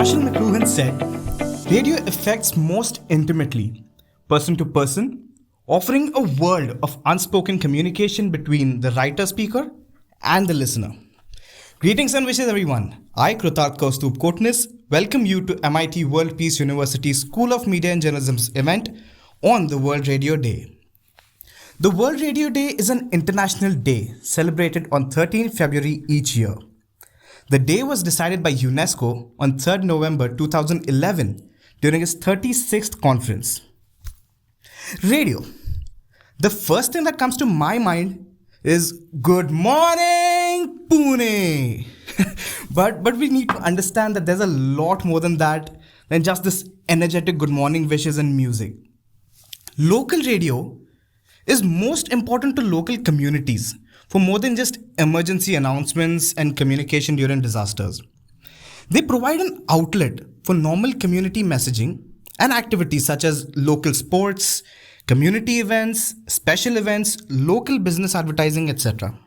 Marshall McLuhan said, radio affects most intimately, person to person, offering a world of unspoken communication between the writer-speaker and the listener. Greetings and wishes, everyone. I, Krutarth Kaustubh Kotnis, welcome you to MIT World Peace University School of Media and Journalism's event on the World Radio Day. The World Radio Day is an international day celebrated on 13 February each year. The day was decided by UNESCO on 3rd November 2011 during its 36th conference. Radio. The first thing that comes to my mind is Good Morning, Pune. but we need to understand that there's a lot more than that, than just this energetic good morning wishes and music. Local radio is most important to local communities for more than just emergency announcements and communication during disasters. They provide an outlet for normal community messaging and activities such as local sports, community events, special events, local business advertising, etc.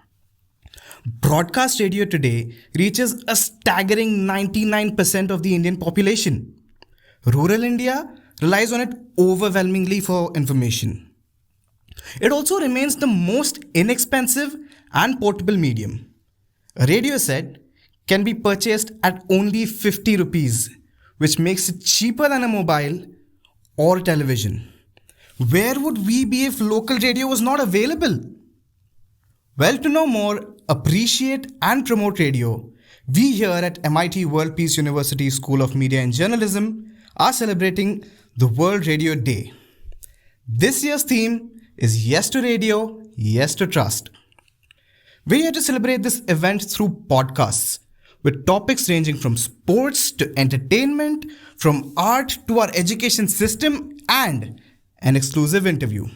Broadcast radio today reaches a staggering 99% of the Indian population. Rural India relies on it overwhelmingly for information. It also remains the most inexpensive and portable medium. A radio set can be purchased at only 50 rupees, which makes it cheaper than a mobile or television. Where would we be if local radio was not available? Well, to know more, appreciate and promote radio, we here at MIT World Peace University School of Media and Journalism are celebrating the World Radio Day. This year's theme is Yes to Radio, Yes to Trust. We're here to celebrate this event through podcasts, with topics ranging from sports to entertainment, from art to our education system, and an exclusive interview.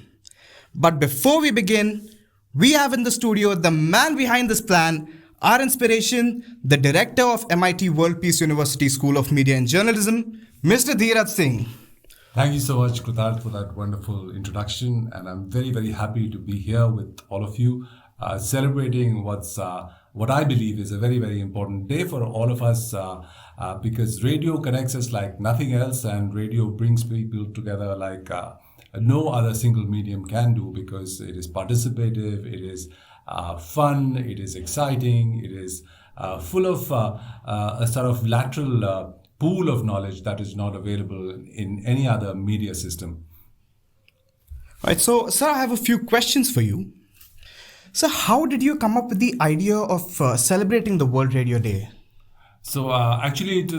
But before we begin, we have in the studio the man behind this plan, our inspiration, the director of MIT World Peace University School of Media and Journalism, Mr. Dheeraj Singh. Thank you so much, Krutarth, for that wonderful introduction. And I'm very, very happy to be here with all of you, celebrating what I believe is a very, very important day for all of us, because radio connects us like nothing else, and radio brings people together like no other single medium can do, because it is participative, it is fun, it is exciting, it is full of a sort of lateral pool of knowledge that is not available in any other media system. Right, so sir, I have a few questions for you. So how did you come up with the idea of celebrating the World Radio Day? So actually it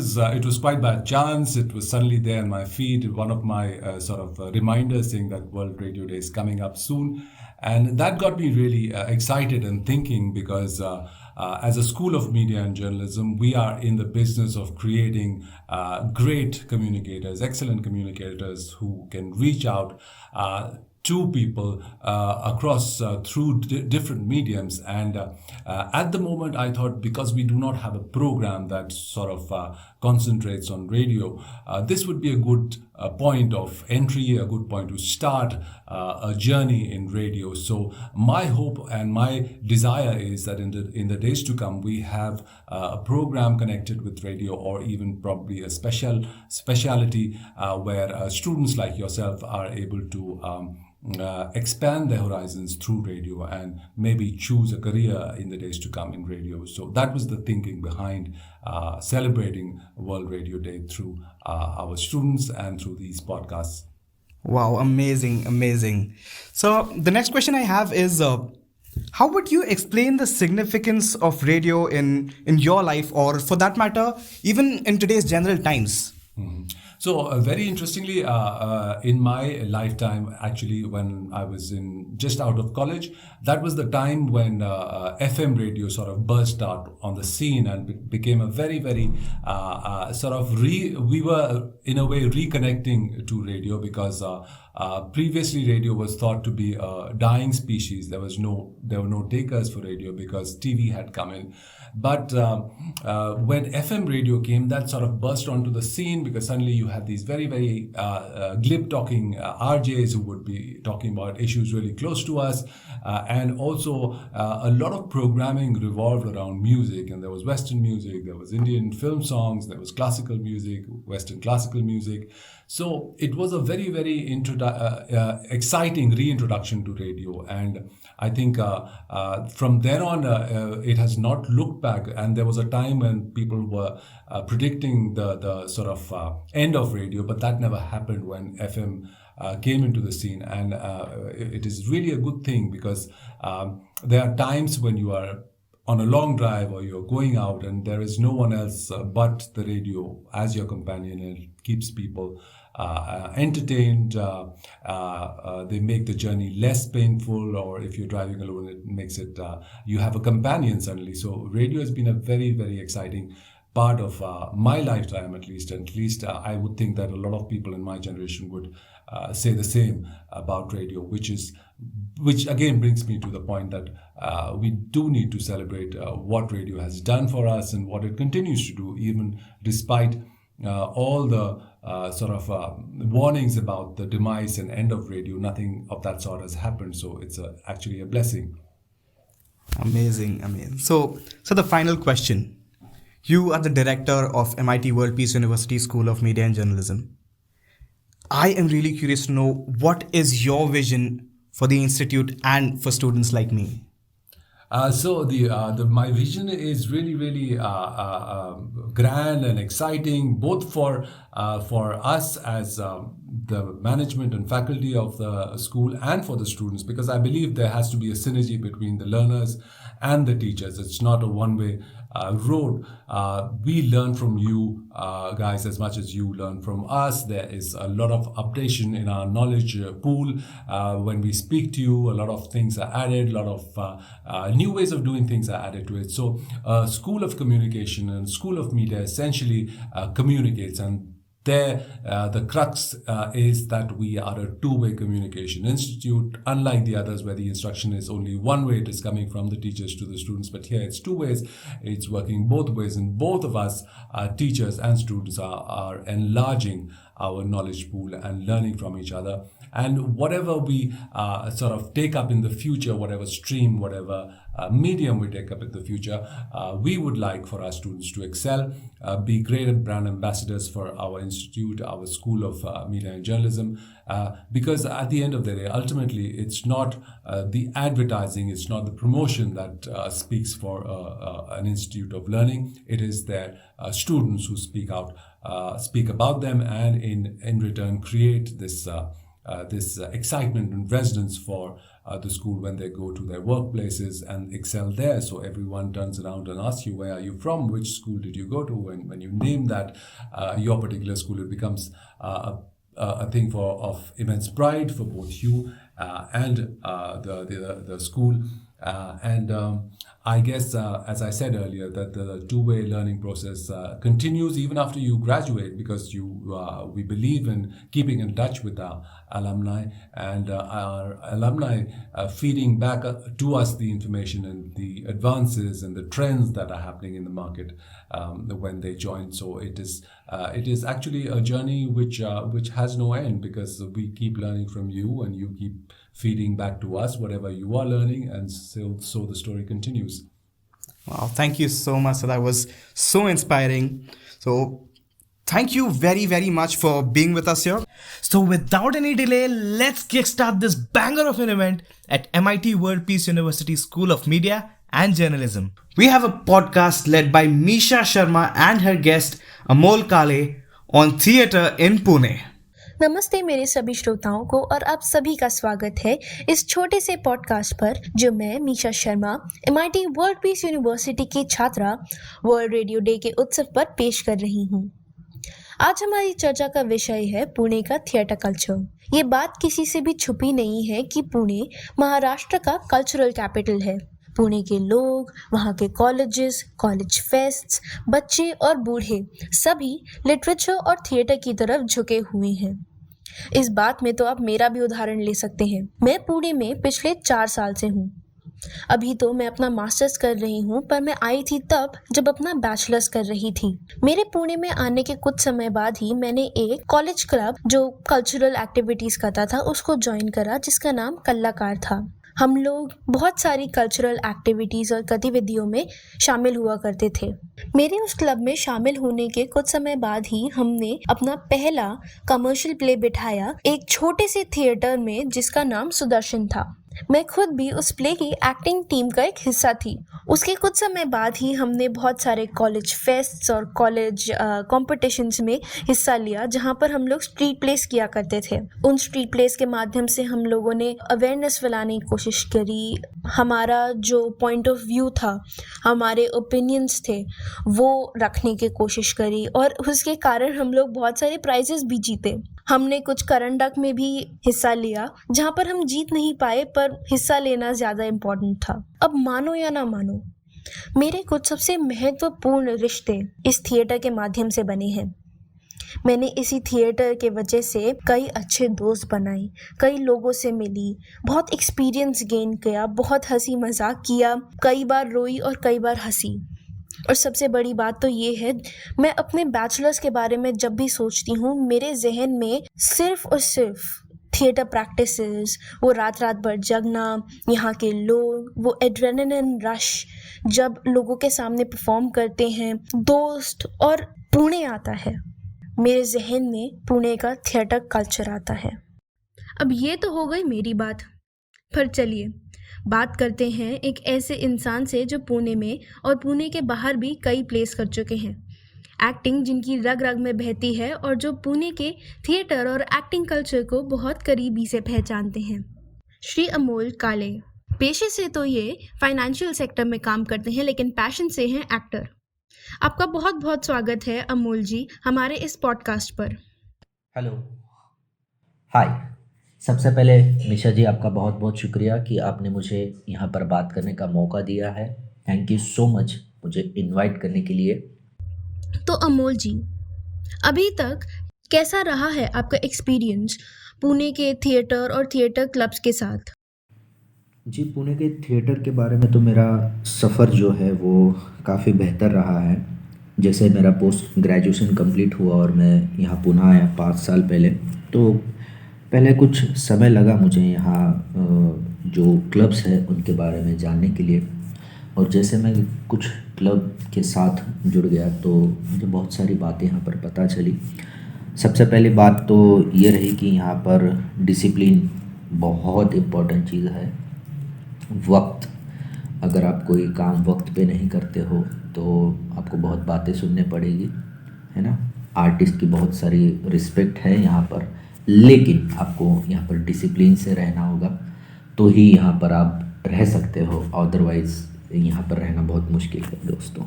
was quite by chance. It was suddenly there in my feed, one of my reminders saying that World Radio Day is coming up soon. And that got me really excited and thinking, because as a school of media and journalism, we are in the business of creating great communicators, excellent communicators who can reach out to people across through different mediums. And at the moment, I thought, because we do not have a program that sort of concentrates on radio, this would be a good point of entry, a good point to start a journey in radio. So my hope and my desire is that in the days to come, we have a program connected with radio, or even probably a speciality where students like yourself are able to expand their horizons through radio and maybe choose a career in the days to come in radio. So that was the thinking behind celebrating World Radio Day through our students and through these podcasts. Wow, amazing. So the next question I have is, how would you explain the significance of radio in your life, or for that matter, even in today's general times? Mm-hmm. So very interestingly, in my lifetime, actually, when I was just out of college, that was the time when FM radio sort of burst out on the scene and became a very, very we were in a way reconnecting to radio, because previously radio was thought to be a dying species. There were no takers for radio because TV had come in. But when FM radio came, that sort of burst onto the scene, because suddenly you had these very, very glib talking RJs who would be talking about issues really close to us. and also a lot of programming revolved around music, and there was Western music, there was Indian film songs, there was classical music, Western classical music. So it was a very, very exciting reintroduction to radio, and I think from then on it has not looked back. And there was a time when people were predicting the sort of end of radio, but that never happened when FM came into the scene, and it is really a good thing, because there are times when you are on a long drive or you're going out and there is no one else but the radio as your companion, and it keeps people entertained. They make the journey less painful, or if you're driving alone, it makes it you have a companion suddenly. So radio has been a very, very exciting part of my lifetime, at least. And at least I would think that a lot of people in my generation would say the same about radio, which again brings me to the point that we do need to celebrate what radio has done for us and what it continues to do, even despite all the warnings about the demise and end of radio. Nothing of that sort has happened, so it's actually a blessing. Amazing. So the final question. You are the director of MIT-WPU University School of Media and Journalism. I am really curious to know, what is your vision for the institute and for students like me? So my vision is really, really grand and exciting, both for us as the management and faculty of the school, and for the students, because I believe there has to be a synergy between the learners and the teachers. It's not a one-way road. We learn from you guys as much as you learn from us. There is a lot of updation in our knowledge pool. When we speak to you, a lot of things are added, a lot of new ways of doing things are added to it. So School of Communication and School of Media essentially communicates, and there, the crux is that we are a two-way communication institute, unlike the others where the instruction is only one way, it is coming from the teachers to the students. But here it's two ways, it's working both ways, and both of us, teachers and students, are enlarging our knowledge pool and learning from each other. And whatever we take up in the future, whatever stream, whatever medium we take up in the future, we would like for our students to excel, be great brand ambassadors for our institute, our School of Media and Journalism, because at the end of the day, ultimately, it's not the advertising, it's not the promotion that speaks for an institute of learning. It is their students who speak about them, and in return create this excitement and resonance for the school when they go to their workplaces and excel there. So everyone turns around and asks you, where are you from? Which school did you go to? And when you name that your particular school, it becomes a thing of immense pride for both you and the school. I guess, as I said earlier, that the two-way learning process continues even after you graduate, because we believe in keeping in touch with our alumni, and our alumni feeding back to us the information and the advances and the trends that are happening in the market when they join. So it is actually a journey which has no end, because we keep learning from you and you keep feeding back to us whatever you are learning, and so the story continues. Wow, thank you so much. That was so inspiring. So thank you very, very much for being with us here. So without any delay, let's kickstart this banger of an event at MIT-WPU University School of Media and Journalism. We have a podcast led by Misha Sharma and her guest Amol Kale on theatre in Pune. नमस्ते मेरे सभी श्रोताओं को, और आप सभी का स्वागत है इस छोटे से पॉडकास्ट पर, जो मैं Misha Sharma MIT World Peace University की छात्रा वर्ल्ड रेडियो डे के उत्सव पर पेश कर रही हूँ। आज हमारी चर्चा का विषय है पुणे का थिएटर कल्चर। ये बात किसी से भी छुपी नहीं है कि पुणे महाराष्ट्र का कल्चरल कैपिटल है। पुणे के लोग, वहाँ के कॉलेजेस, कॉलेज फेस्ट्स, बच्चे और बूढ़े सभी लिटरेचर और थिएटर की तरफ झुके हुए हैं। इस बात में तो आप मेरा भी उदाहरण ले सकते हैं। मैं पुणे में पिछले 4 साल से हूँ। अभी तो मैं अपना मास्टर्स कर रही हूँ, पर मैं आई थी तब जब अपना बैचलर्स कर रही थी। मेरे पुणे में आने के कुछ समय बाद ही मैंने एक कॉलेज क्लब जो कल्चरल एक्टिविटीज करता था उसको ज्वाइन करा, जिसका नाम कलाकार था। हम लोग बहुत सारी कल्चरल एक्टिविटीज़ और गतिविधियों में शामिल हुआ करते थे। मेरे उस क्लब में शामिल होने के कुछ समय बाद ही हमने अपना पहला कमर्शियल प्ले बिठाया एक छोटे से थिएटर में जिसका नाम सुदर्शन था। मैं खुद भी उस प्ले की एक्टिंग टीम का एक हिस्सा थी। उसके कुछ समय बाद ही हमने बहुत सारे कॉलेज फेस्ट्स और कॉलेज कॉम्पिटिशन्स में हिस्सा लिया जहाँ पर हम लोग स्ट्रीट प्लेस किया करते थे। उन स्ट्रीट प्लेस के माध्यम से हम लोगों ने अवेयरनेस फैलाने की कोशिश करी। हमारा जो पॉइंट ऑफ व्यू था, हमारे ओपिनियंस थे, वो रखने की कोशिश करी और उसके कारण हम लोग बहुत सारे प्राइजेस भी जीते। हमने कुछ करंडक में भी हिस्सा लिया जहाँ पर हम जीत नहीं पाए पर हिस्सा लेना ज़्यादा इम्पोर्टेंट था। अब मानो या ना मानो, मेरे कुछ सबसे महत्वपूर्ण रिश्ते इस थिएटर के माध्यम से बने हैं। मैंने इसी थिएटर के वजह से कई अच्छे दोस्त बनाए, कई लोगों से मिली, बहुत एक्सपीरियंस गेन किया, बहुत हंसी मजाक किया, कई बार रोई और कई बार हंसी। और सबसे बड़ी बात तो ये है, मैं अपने बैचलर्स के बारे में जब भी सोचती हूँ मेरे जहन में सिर्फ और सिर्फ थिएटर प्रैक्टिसेस, वो रात रात भर जगना, यहाँ के लोग, वो एड्रेनलिन रश जब लोगों के सामने परफॉर्म करते हैं, दोस्त और पुणे आता है। मेरे जहन में पुणे का थिएटर कल्चर आता है। अब ये तो हो गई मेरी बात, पर चलिए बात करते हैं एक ऐसे इंसान से जो पुणे में और पुणे के बाहर भी कई प्लेस कर चुके हैं। एक्टिंग जिनकी रग रग में बहती है और जो पुणे के थिएटर और एक्टिंग कल्चर को बहुत करीबी से पहचानते हैं। श्री अमोल काले पेशे से तो ये फाइनेंशियल सेक्टर में काम करते हैं लेकिन पैशन से हैं एक्टर। आपका बहुत बहुत स्वागत है अमोल जी हमारे इस पॉडकास्ट पर। हेलो, हाय। सबसे पहले मिशा जी आपका बहुत बहुत शुक्रिया कि आपने मुझे यहाँ पर बात करने का मौका दिया है। थैंक यू सो मच मुझे इनवाइट करने के लिए। तो अमोल जी, अभी तक कैसा रहा है आपका एक्सपीरियंस पुणे के थिएटर और थिएटर क्लब्स के साथ? जी, पुणे के थिएटर के बारे में तो मेरा सफ़र जो है वो काफ़ी बेहतर रहा है। जैसे मेरा पोस्ट ग्रेजुएशन कंप्लीट हुआ और मैं यहाँ पुणे आया 5 साल पहले, तो पहले कुछ समय लगा मुझे यहाँ जो क्लब्स हैं उनके बारे में जानने के लिए। और जैसे मैं कुछ क्लब के साथ जुड़ गया तो मुझे बहुत सारी बातें यहाँ पर पता चली। सबसे पहली बात तो ये रही कि यहाँ पर डिसिप्लिन बहुत इम्पोर्टेंट चीज़ है। वक्त, अगर आप कोई काम वक्त पे नहीं करते हो तो आपको बहुत बातें सुनने पड़ेगी, है ना। आर्टिस्ट की बहुत सारी रिस्पेक्ट है यहाँ पर, लेकिन आपको यहाँ पर डिसिप्लिन से रहना होगा तो ही यहाँ पर आप रह सकते हो, अदरवाइज़ यहाँ पर रहना बहुत मुश्किल है दोस्तों।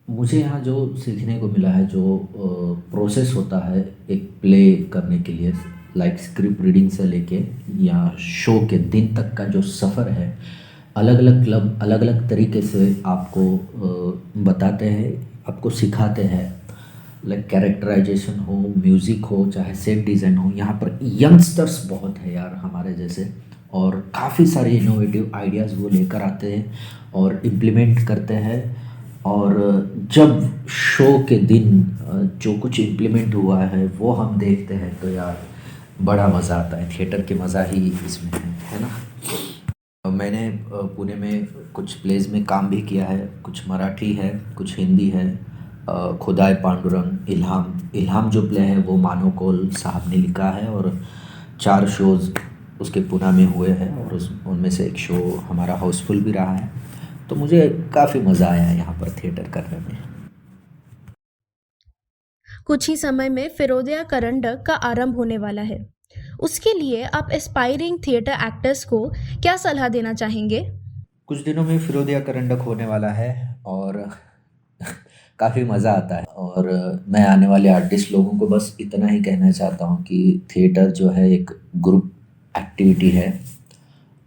मुझे यहाँ जो सीखने को मिला है, जो प्रोसेस होता है एक प्ले करने के लिए, लाइक स्क्रिप्ट रीडिंग से लेके या शो के दिन तक का जो सफ़र है, अलग अलग क्लब अलग अलग तरीके से आपको बताते हैं, आपको सिखाते हैं। लाइक कैरेक्टराइजेशन हो, म्यूज़िक हो, चाहे सेट डिज़ाइन हो। यहाँ पर यंगस्टर्स बहुत है यार हमारे जैसे, और काफ़ी सारे इनोवेटिव आइडियाज़ वो लेकर आते हैं और इम्प्लीमेंट करते हैं। और जब शो के दिन जो कुछ इम्प्लीमेंट हुआ है वो हम देखते हैं तो यार बड़ा मज़ा आता है। थिएटर के मज़ा ही इसमें है ना। मैंने पुणे में कुछ प्लेस में काम भी किया है, कुछ मराठी है, कुछ हिंदी है। खुदाई पांडुरंग, इल्हाम जो प्ले है वो मानो कौल साहब ने लिखा है और 4 शोज़ उसके पुणे में हुए हैं और उनमें से एक शो हमारा हाउसफुल भी रहा है। तो मुझे काफ़ी मज़ा आया यहाँ पर थिएटर करने में। कुछ ही समय में फिरोदिया करंडक का आरंभ होने वाला है। उसके लिए आप एस्पायरिंग थिएटर एक्टर्स को क्या सलाह देना चाहेंगे? कुछ दिनों में फिरोदिया करंडक होने वाला है और काफ़ी मज़ा आता है। और मैं आने वाले आर्टिस्ट लोगों को बस इतना ही कहना चाहता हूँ कि थिएटर जो है एक ग्रुप एक्टिविटी है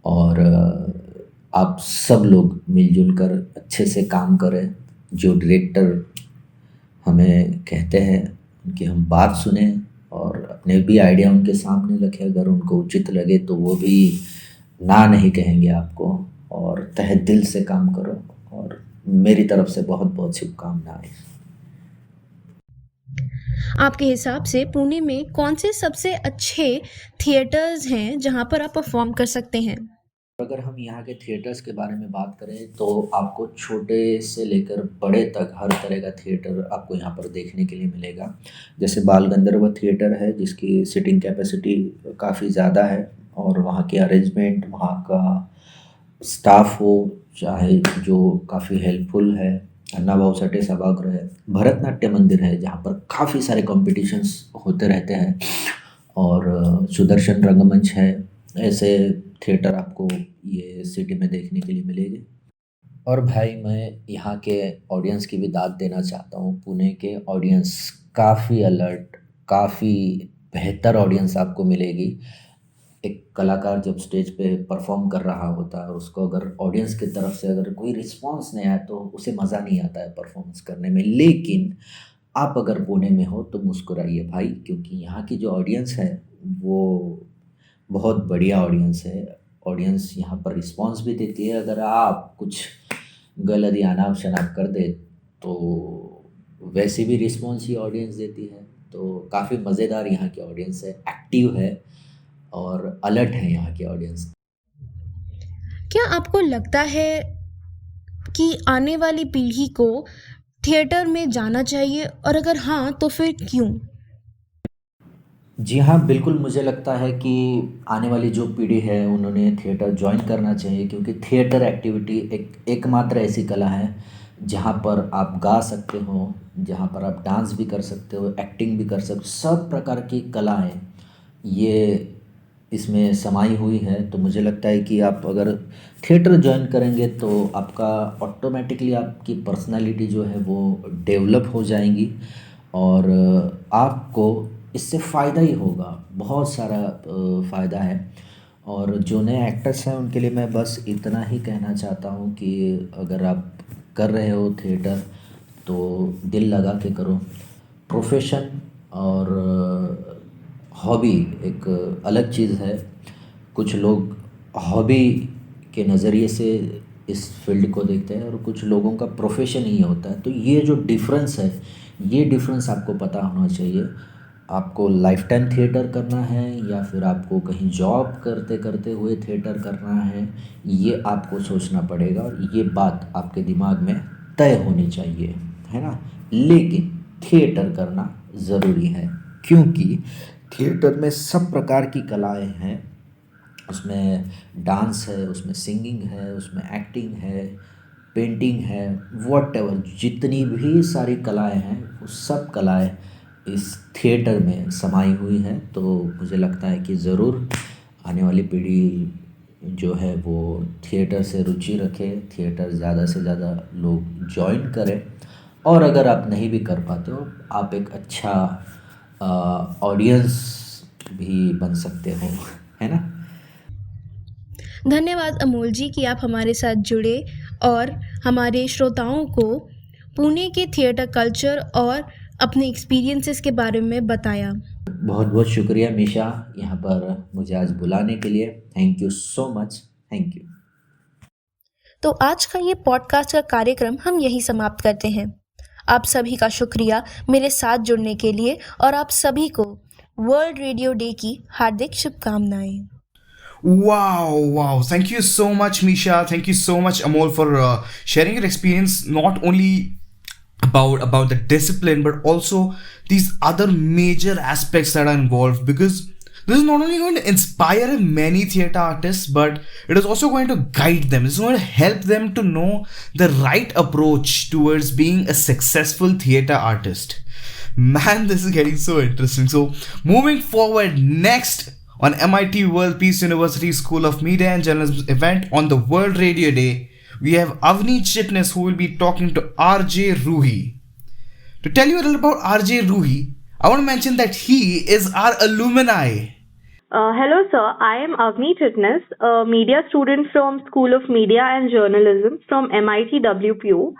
और आप सब लोग मिलजुल कर अच्छे से काम करें। जो डायरेक्टर हमें कहते हैं उनकी हम बात सुने और अपने भी आइडिया उनके सामने रखें। अगर उनको उचित लगे तो वो भी ना नहीं कहेंगे आपको, और तहे दिल से काम करो। और मेरी तरफ से बहुत बहुत शुभकामनाएं। आपके हिसाब से पुणे में कौन से सबसे अच्छे थिएटर्स हैं जहां पर आप परफॉर्म कर सकते हैं? अगर हम यहाँ के थिएटर्स के बारे में बात करें तो आपको छोटे से लेकर बड़े तक हर तरह का थिएटर आपको यहाँ पर देखने के लिए मिलेगा। जैसे बाल गंधर्व थिएटर है जिसकी सीटिंग कैपेसिटी काफ़ी ज़्यादा है, और वहाँ के अरेंजमेंट, वहाँ का स्टाफ हो चाहे, जो काफ़ी हेल्पफुल है। अन्ना भाऊ सभागृह है, भरतनाट्य मंदिर है जहाँ पर काफ़ी सारे कॉम्पिटिशन्स होते रहते हैं, और सुदर्शन रंगमंच है। ऐसे थिएटर आपको ये सिटी में देखने के लिए मिलेंगे। और भाई मैं यहाँ के ऑडियंस की भी दाद देना चाहता हूँ। पुणे के ऑडियंस काफ़ी अलर्ट, काफ़ी बेहतर ऑडियंस आपको मिलेगी। एक कलाकार जब स्टेज पे परफॉर्म कर रहा होता है और उसको अगर ऑडियंस की तरफ से अगर कोई रिस्पांस नहीं आया तो उसे मज़ा नहीं आता है परफॉर्मेंस करने में। लेकिन आप अगर पुणे में हो तो मुस्कुराइए भाई, क्योंकि यहाँ की जो ऑडियंस है वो बहुत बढ़िया ऑडियंस है। ऑडियंस यहाँ पर रिस्पांस भी देती है। अगर आप कुछ गलत या अनाप शनाप कर दे तो वैसे भी रिस्पांस ही ऑडियंस देती है। तो काफ़ी मज़ेदार यहाँ की ऑडियंस है, एक्टिव है और अलर्ट है यहाँ की ऑडियंस। क्या आपको लगता है कि आने वाली पीढ़ी को थिएटर में जाना चाहिए, और अगर हाँ तो फिर क्यों? जी हाँ, बिल्कुल मुझे लगता है कि आने वाली जो पीढ़ी है उन्होंने थिएटर जॉइन करना चाहिए, क्योंकि थिएटर एक्टिविटी एकमात्र ऐसी कला है जहाँ पर आप गा सकते हो, जहाँ पर आप डांस भी कर सकते हो, एक्टिंग भी कर सकते हो, सब प्रकार की कलाएँ ये इसमें समाई हुई है। तो मुझे लगता है कि आप अगर थिएटर जॉइन करेंगे तो आपका ऑटोमेटिकली आपकी पर्सनालिटी जो है वो डेवलप हो जाएंगी, और आपको इससे फ़ायदा ही होगा, बहुत सारा फ़ायदा है। और जो नए एक्टर्स हैं उनके लिए मैं बस इतना ही कहना चाहता हूँ कि अगर आप कर रहे हो थिएटर तो दिल लगा के करो। प्रोफेशन और हॉबी एक अलग चीज़ है। कुछ लोग हॉबी के नज़रिए से इस फील्ड को देखते हैं और कुछ लोगों का प्रोफेशन ही होता है। तो ये जो डिफरेंस है, ये डिफरेंस आपको पता होना चाहिए। आपको लाइफ टाइम थिएटर करना है या फिर आपको कहीं जॉब करते करते हुए थिएटर करना है, ये आपको सोचना पड़ेगा और ये बात आपके दिमाग में तय होनी चाहिए, है ना। लेकिन थिएटर करना ज़रूरी है, क्योंकि थिएटर में सब प्रकार की कलाएं हैं। उसमें डांस है, उसमें सिंगिंग है, उसमें एक्टिंग है, पेंटिंग है, वॉटेवर जितनी भी सारी कलाएं हैं वो सब कलाएं इस थिएटर में समाई हुई हैं। तो मुझे लगता है कि ज़रूर आने वाली पीढ़ी जो है वो थिएटर से रुचि रखे, थिएटर ज़्यादा से ज़्यादा लोग जॉइन करें। और अगर आप नहीं भी कर पाते हो, आप एक अच्छा ऑडियंस भी बन सकते हो, है ना। धन्यवाद अमोल जी कि आप हमारे साथ जुड़े और हमारे श्रोताओं को पुणे के थिएटर कल्चर और अपने एक्सपीरियंसेस के बारे में बताया। बहुत बहुत शुक्रिया मीशा, यहाँ पर मुझे आज बुलाने के लिए। Thank you so much, thank you. तो आज का ये पॉडकास्ट का कार्यक्रम हम यही समाप्त करते हैं। आप सभी का शुक्रिया मेरे साथ जुड़ने के लिए, और आप सभी को वर्ल्ड रेडियो डे की हार्दिक शुभकामनाएं। Wow. Thank you so much, Misha. Thank you so much, Amol, for sharing your experience, not only about the discipline, but also these other major aspects that are involved, because this is not only going to inspire many theater artists, but it is also going to guide them. It's going to help them to know the right approach towards being a successful theater artist. Man, this is getting so interesting. So, moving forward, next on MIT World Peace University School of Media and Journalism event on the World Radio Day, we have Avni Chitnis, who will be talking to RJ Ruhi. To tell you a little about RJ Ruhi, I want to mention that he is our alumni. Hello, sir. I am Avni Chitnis, a media student from School of Media and Journalism from MIT-WPU.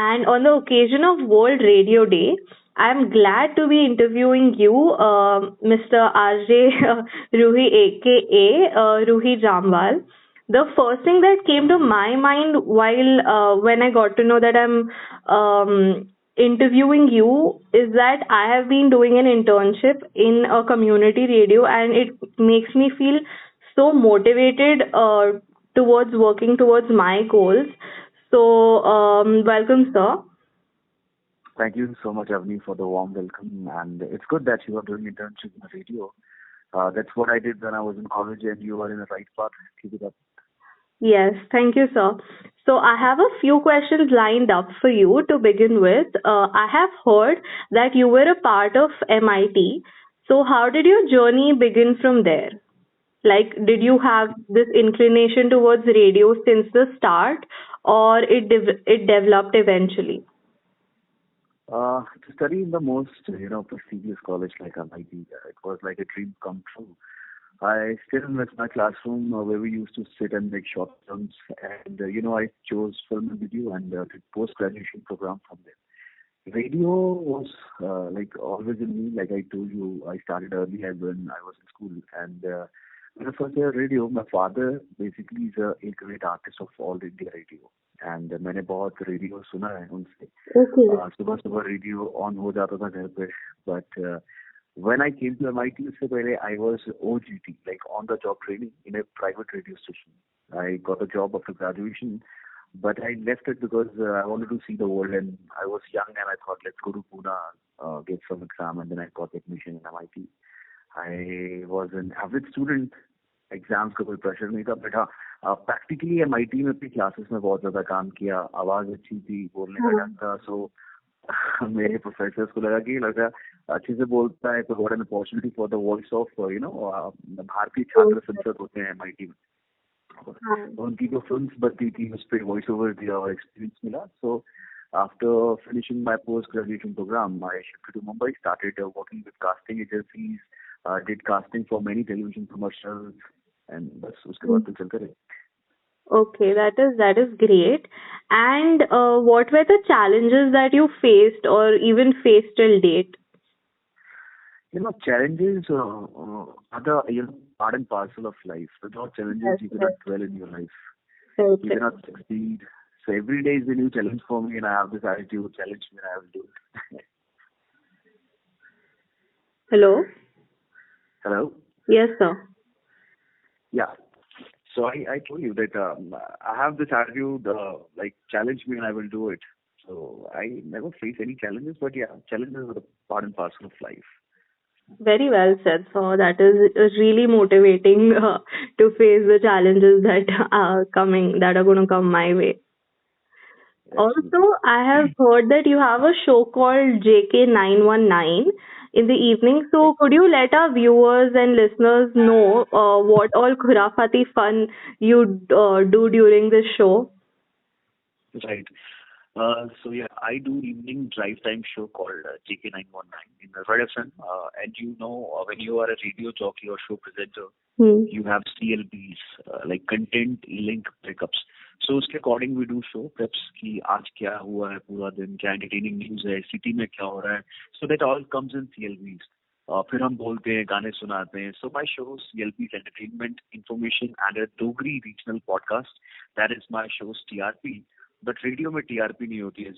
And on the occasion of World Radio Day, I am glad to be interviewing you, Mr. RJ Ruhi, aka Ruhi Jamwal. The first thing that came to my mind while when I got to know that I'm interviewing you is that I have been doing an internship in a community radio, and it makes me feel so motivated towards working towards my goals. So, welcome, sir. Thank you so much, Avni, for the warm welcome. And it's good that you are doing internship in the radio. That's what I did when I was in college, and you are in the right path. Keep it up. Yes, thank you, sir. So I have a few questions lined up for you to begin with. I have heard that you were a part of MIT. So how did your journey begin from there? Like, did you have this inclination towards radio since the start, or it developed eventually? To study in the most, prestigious college like MIT, it was like a dream come true. I still miss my classroom where we used to sit and make short films. And, I chose film and video and did post-graduation program from there. Radio was like always in me. Like I told you, I started early when I was in school. And when I first heard radio, my father basically is a great artist of all India radio. And मैंने बहुत radio सुना है उनसे Okay. सुबह सुबह radio on हो जाता था घर पे but when I came to MIT उससे पहले I was OGT like on the job training in a private radio station. I got a job after graduation, but I left it because I wanted to see the world and I was young and I thought let's go to Pune, get some exam and then I got admission in MIT. I was an average student. Exams का कोई pressure नहीं था but हाँ practically MIT में अपनी classes में बहुत ज़्यादा काम किया आवाज़ अच्छी थी बोलने का ढंग था सो मेरे प्रोफेसर्स को लगा कि ये लड़का अच्छे से बोलता है तो what an opportunity for the voice of भारतीय छात्र संसद होते हैं MIT में तो उनकी जो फिल्म्स बनती थी उस पर वॉइस ओवर दिया और एक्सपीरियंस मिला सो after finishing my post-graduation program, I shifted to Mumbai, started working with casting agencies, did casting for many television commercials, and बस उसके बाद तो चलते रहे. Okay, that is great. And what were the challenges that you faced or even face till date? Challenges are the part and parcel of life. Without challenges, you cannot dwell in your life. You cannot succeed. So every day is a new challenge for me, and I have this attitude: challenge me, and I will do it. Hello. Hello. Yes, sir. Yeah. So I told you that I have this attitude, like challenge me and I will do it. So I never face any challenges, but yeah, challenges are the part and parcel of life. Very well said, sir. That is really motivating to face the challenges that are going to come my way. Also, I have heard that you have a show called JK919 in the evening. So, could you let our viewers and listeners know what all khurafati fun you do during this show? Right. So yeah, I do evening drive time show called JK919 in the Red FM. And when you are a radio jockey or show presenter, you have CLBs, like content link breakups. So उसके according we do show preps कि आज क्या हुआ है पूरा दिन क्या entertaining news है सिटी में क्या हो रहा है so that all comes in CLBs. फिर हम बोलते हैं गाने सुनाते हैं so my show CLBs entertainment information and a Dogri regional podcast that is my shows TRP. But radio में TRP नहीं होती है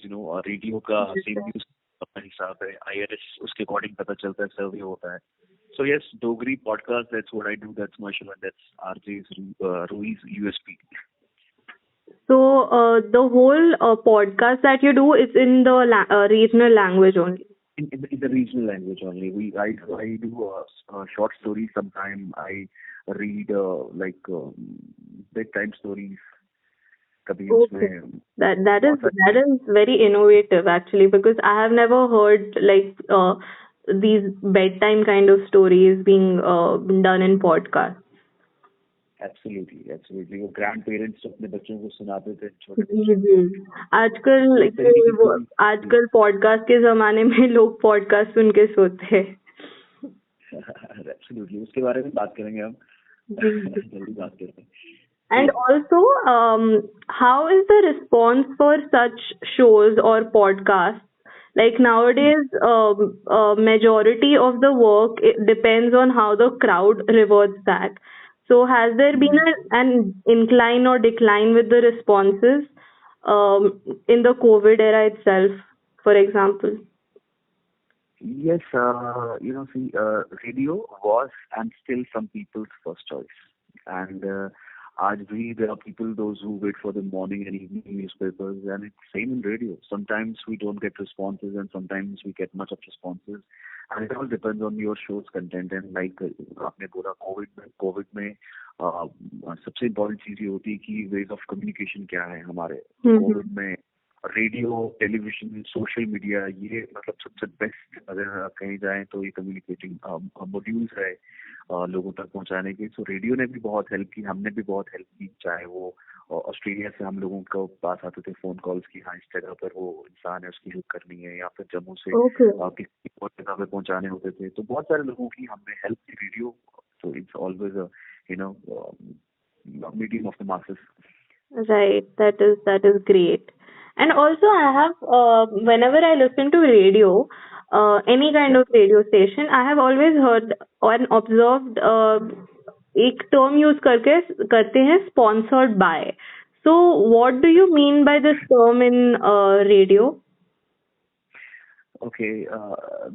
रेडियो का सेम न्यूज अपना हिसाब है IRS उसके अकॉर्डिंग पता चलता है सर्वे होता है. So yes, Dogri podcast, that's what I do, that's my show, and that's RJ's Rui's USP. So the whole podcast that you do is in the regional language only? In the regional language only. I do short stories sometime. I read bedtime stories. Okay. That is very innovative actually, because I have never heard these bedtime kind of stories being done in podcasts. Absolutely. वो grand parents अपने बच्चों को सुनाते थे छोटे जी. आजकल podcast के जमाने में लोग पॉडकास्ट सुन के सोते हैं. Absolutely. उसके बारे में बात करेंगे हम. जल्दी बात करेंगे. And also, how is the response for such shows or podcasts? Like nowadays, majority of the work depends on how the crowd reverts back. So has there been an incline or decline with the responses in the COVID era itself, for example? Yes, radio was and still some people's first choice. And आज भी there are people those who wait for the morning and evening newspapers, and it's same in radio. Sometimes we don't get responses, and sometimes we get much of responses, and it all depends on your show's content. And like आपने बोला Covid में सबसे important चीज ये होती है कि ways of communication क्या है हमारे कोविड में रेडियो टेलीविजन सोशल मीडिया ये मतलब सबसे बेस्ट अगर कहीं जाएं तो ये कम्युनिकेटिंग मॉड्यूल्स है लोगों तक पहुंचाने के। सो रेडियो ने भी बहुत हेल्प की, हमने भी बहुत हेल्प की, चाहे वो ऑस्ट्रेलिया से हम लोगों को पास आते थे फोन कॉल्स की, हाँ इस जगह पर वो इंसान है उसकी हेल्प करनी है, या फिर जम्मू से किसी और जगह पे पहुंचाने होते थे, तो बहुत सारे लोगों की हमने हेल्प की रेडियो। तो it's always medium of the masses. Right, that is great. And also, I have whenever I listen to radio, any kind of radio station, I have always heard and observed एक term use करते हैं sponsored by. So, what do you mean by this term in radio? Okay,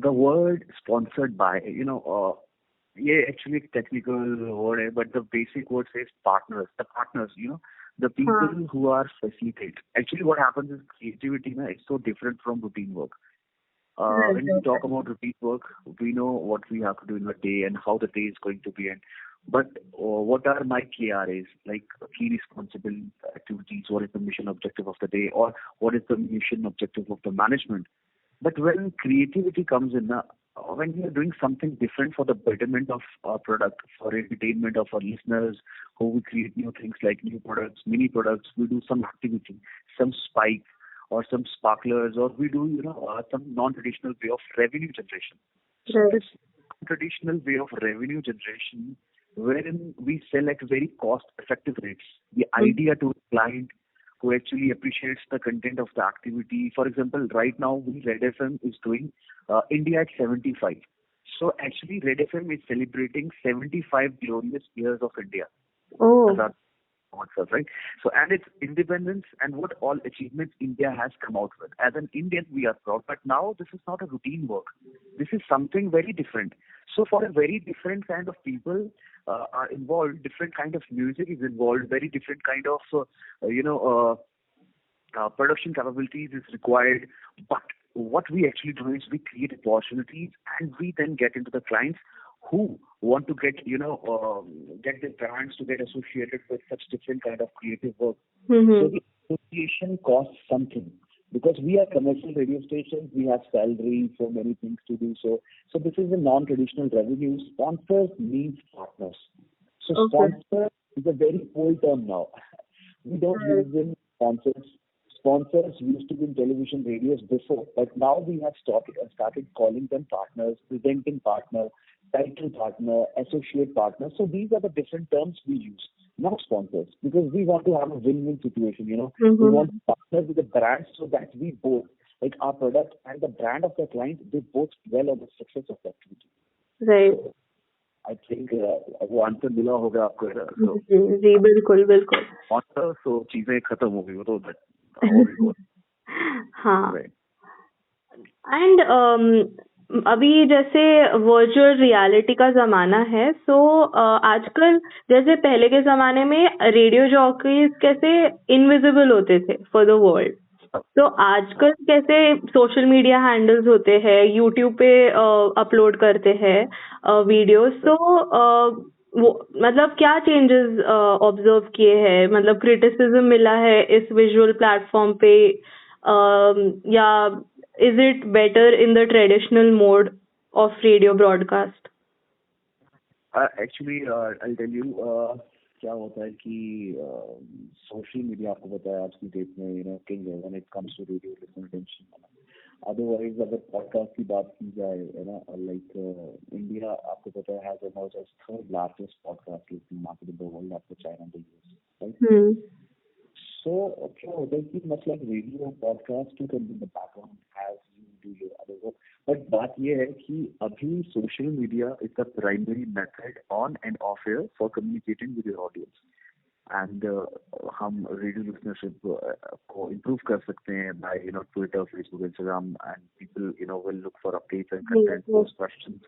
the word sponsored by, ये actually एक technical word है, but the basic word says partners. The partners, the people who are facilitate. Actually, what happens is creativity, it's so different from routine work. When we talk about routine work, we know what we have to do in a day and how the day is going to be end. But what are my KRAs, like key responsible activities? What is the mission objective of the day, or what is the mission objective of the management? But when creativity comes in, when we are doing something different for the betterment of our product, for entertainment of our listeners, who we create new things like new products, mini products, we do some activity, some spike or some sparklers, or we do, some non-traditional way of revenue generation. So this traditional way of revenue generation, wherein we sell at very cost-effective rates, the idea to a client who actually appreciates the content of the activity. For example, right now, Red FM is doing India at 75. So actually, Red FM is celebrating 75 glorious years of India. Oh. Right? So, and its independence and what all achievements India has come out with. As an Indian, we are proud. But now, this is not a routine work. This is something very different. So, for a very different kind of people are involved, different kind of music is involved, very different kind of, production capabilities is required. But what we actually do is we create opportunities, and we then get into the clients who want to get the brands to get associated with such different kind of creative work. So the association costs something, because we are commercial radio stations, we have salary, so many things to do. So this is a non-traditional revenue. Sponsors means partners. So sponsor is a very old term now. We don't use in sponsors. Sponsors used to be in television radios before, but now we have started calling them partners, presenting partner, title partner, associate partner. So these are the different terms we use, not sponsors, because we want to have a win-win situation. We want to partner with the brand so that we both, like our product and the brand of the client, they both dwell on the success of the activity. Right. So, I think वो answer मिला होगा आपको। जी बिल्कुल बिल्कुल। Answer तो चीजें खत्म हो गई वो तो हाँ। एंड अभी जैसे वर्चुअल रियलिटी का जमाना है, सो आजकल जैसे पहले के जमाने में रेडियो जॉकीज कैसे इनविजिबल होते थे फॉर द वर्ल्ड, तो आजकल कैसे सोशल मीडिया हैंडल्स होते हैं, यूट्यूब पे अपलोड करते हैं वीडियोस, तो मतलब क्या चेंजेस ऑब्जर्व किए हैं, मतलब क्रिटिसिज्म मिला है इस विजुअल प्लेटफॉर्म पे, या is it better in the traditional mode of radio broadcast? Actually I tell you क्या होता है कि सोशल मीडिया आपको पता है आज की डेट में किंग है when it comes to radio listener attention. Otherwise अगर पॉडकास्ट की बात की जाए लाइक इंडिया आपको पता है has about as third largest podcast listening market in the world after China and the US, right? So क्या होता है कि much like radio podcast you can be in the background as you do your other work, but बात ये है कि अभी social media is the primary method on end of air for communicating with your audience. And हम radio listenership को improve कर सकते हैं by Twitter, Facebook, Instagram, and people will look for updates and content, post questions,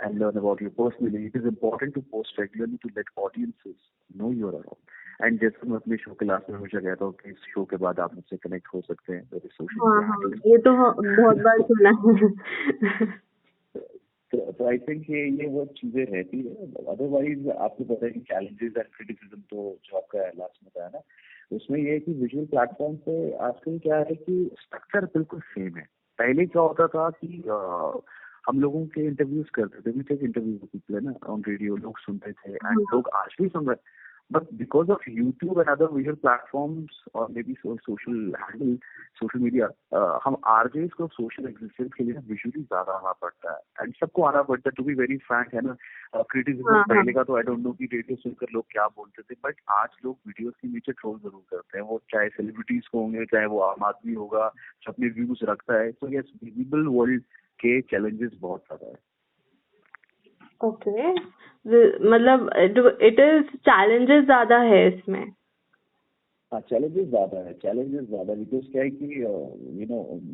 and learn about you personally. It is important to post regularly to let audiences know you are around. And जैसे मैं अपने show के last में हमेशा कहता हूँ कि इस शो के बाद आप मुझसे कनेक्ट हो सकते हैं मेरे सोशल हाँ मीडिया हाँ, हैंडल्स ये तो बहुत बार सुना है। तो आई थिंक ये वो चीजें रहती है। अदरवाइज आपको पता है कि चैलेंजेस एंड क्रिटिसिज्म तो जो आपका लास्ट में था ना, उसमें ये है कि विजुअल प्लेटफॉर्म पे आजकल क्या है कि स्ट्रक्चर बिल्कुल सेम है। पहले क्या होता था कि हम लोगों के इंटरव्यूज करते थे, वी टेक इंटरव्यूज पीपल है ना ऑन रेडियो, लोग सुनते थे एंड लोग आज भी सुन रहे हैं। But because of YouTube and other visual platforms or maybe social handle, social media, हम RJs को social existence के लिए visually ज़्यादा आना पड़ता है and सबको आना पड़ता है। To be very frank है ना, criticism पहले का तो I don't know कि रेडियो सुनकर लोग क्या बोलते थे, but आज लोग वीडियोस के नीचे ट्रोल जरूर करते हैं, वो चाहे सेलिब्रिटीज को होंगे, चाहे वो आम आदमी होगा जो अपने व्यूज रखता है। तो यस, विजिबल वर्ल्ड के चैलेंजेस बहुत ज़्यादा है। ओके, मतलब इट इज चैलेंजेस ज्यादा है इसमें। हाँ, चैलेंजेस ज़्यादा बिकॉज क्या है कि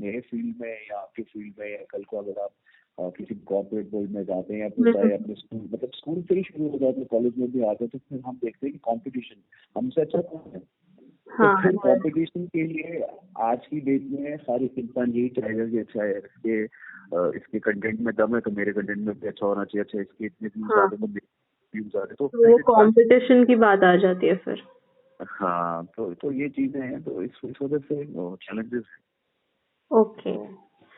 मेरे फील्ड में या आपके फील्ड में, या कल को अगर आप किसी कॉर्पोरेट वर्ल्ड में जाते हैं या फिर चाहे अपने स्कूल, मतलब स्कूल से ही शुरू हो जाते हैं, कॉलेज में भी आते हैं, तो फिर हम देखते हैं कि कंपटीशन हमसे अच्छा कौन है। तो फिर कंपटीशन के लिए आज की डेट में हर एक इंसान यही चाहेगा कि अच्छा है, इसके कंटेंट में दम है तो मेरे कंटेंट में भी अच्छा होना चाहिए, अच्छा इसके इतने व्यूज आ रहे तो मेरे व्यूज आ रहे, तो वो कंपटीशन की बात आ जाती है फिर। हाँ, तो ये चीजें हैं, तो इस वजह से challenges. Okay.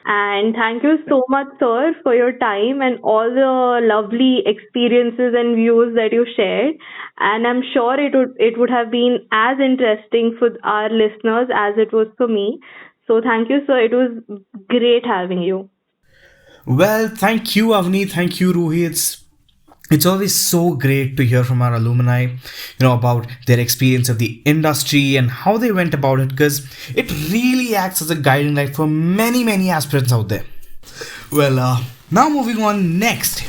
And thank you so much, sir, for your time and all the lovely experiences and views that you shared. And I'm sure it would have been as interesting for our listeners as it was for me. So thank you, sir. It was great having you. Well, thank you, Avni. Thank you, Ruhi. It's always so great to hear from our alumni, about their experience of the industry and how they went about it, because it really acts as a guiding light for many, many aspirants out there. Well, now moving on next,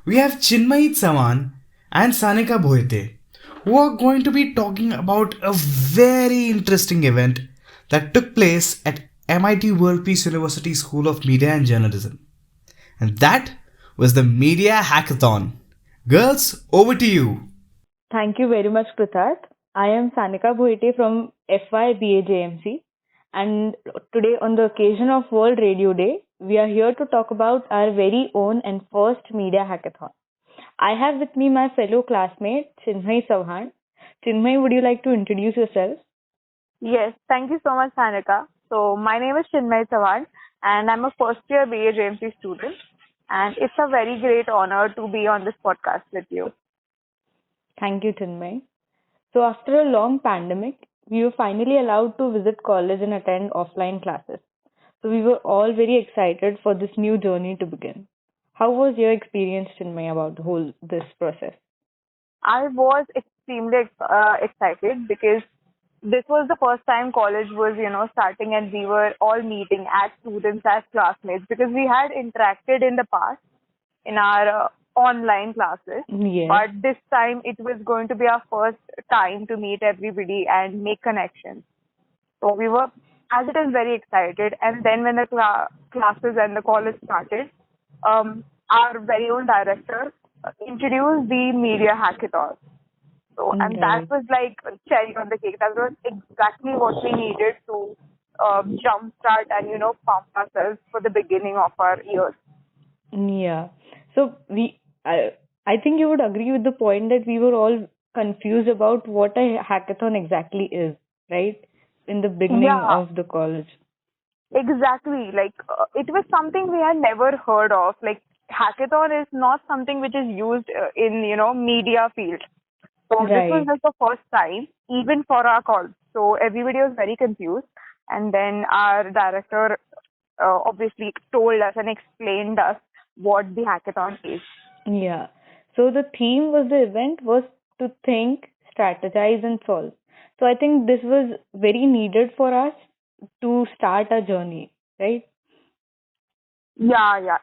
we have Chinmay Saman and Sanika Bhoite, who are going to be talking about a very interesting event that took place at MIT World Peace University School of Media and Journalism. And that was the Media Hackathon. Girls, over to you. Thank you very much, Prithad. I am Sanika Bhuite from FY BAJMC, and today, on the occasion of World Radio Day, we are here to talk about our very own and first media hackathon. I have with me my fellow classmate, Chinmay Savan. Chinmay, would you like to introduce yourself? Yes, thank you so much, Sanika. So my name is Chinmay Savan and I'm a first year BAJMC student. And it's a very great honor to be on this podcast with you. Thank you, Chinmay. So after a long pandemic, we were finally allowed to visit college and attend offline classes. So we were all very excited for this new journey to begin. How was your experience, Chinmay, about this process? I was extremely excited because this was the first time college was, starting, and we were all meeting as students, as classmates, because we had interacted in the past in our online classes. Yes. But this time it was going to be our first time to meet everybody and make connections. So we were, as it is, very excited. And then when the classes and the college started, our very own director introduced the media hackathon. So, and that was like cherry on the cake. That was exactly what we needed to jumpstart and, pump ourselves for the beginning of our years. Yeah. So I think you would agree with the point that we were all confused about what a hackathon exactly is, right? In the beginning of the college. Exactly. Like, it was something we had never heard of. Like, hackathon is not something which is used in, media field. So this was just the first time, even for our college. So everybody was very confused. And then our director obviously told us and explained us what the hackathon is. Yeah. So the theme was the event was to think, strategize, and solve. So I think this was very needed for us to start our journey, right? Yeah,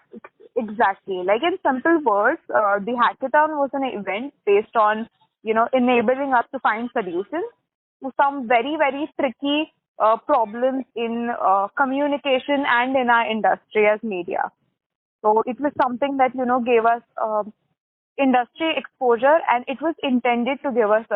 exactly. Like, in simple words, the hackathon was an event based on, enabling us to find solutions to some very, very tricky problems in communication and in our industry as media. So it was something that, gave us industry exposure, and it was intended to give us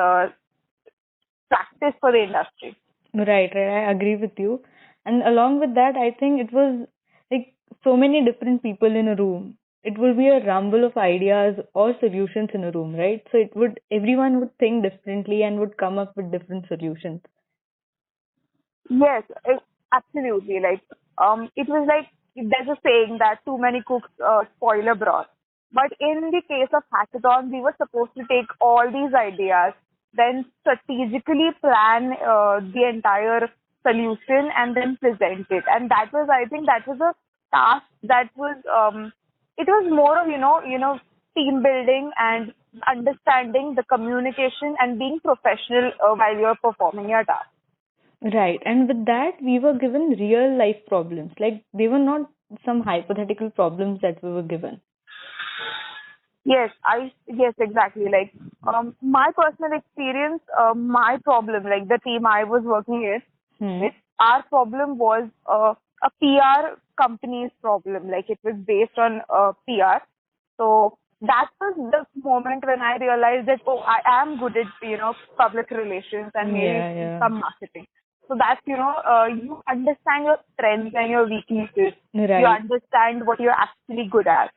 practice for the industry. Right, right. I agree with you. And along with that, I think it was like so many different people in a room. It would be a rumble of ideas or solutions in a room, right? So everyone would think differently and would come up with different solutions. Yes, absolutely. It was like there's a saying that too many cooks spoil a broth. But in the case of hackathon, we were supposed to take all these ideas, then strategically plan the entire solution and then present it. And I think, that was a task that was, it was more of, team building and understanding the communication and being professional while you're performing your task. Right. And with that, we were given real life problems. Like they were not some hypothetical problems that we were given. Yes, exactly. My personal experience, my problem, like the team I was working with, our problem was a PR company's problem. Like it was based on PR. So that was the moment when I realized that, I am good at, public relations and maybe some marketing. So that's, you understand your strengths and your weaknesses. Right. You understand what you're actually good at.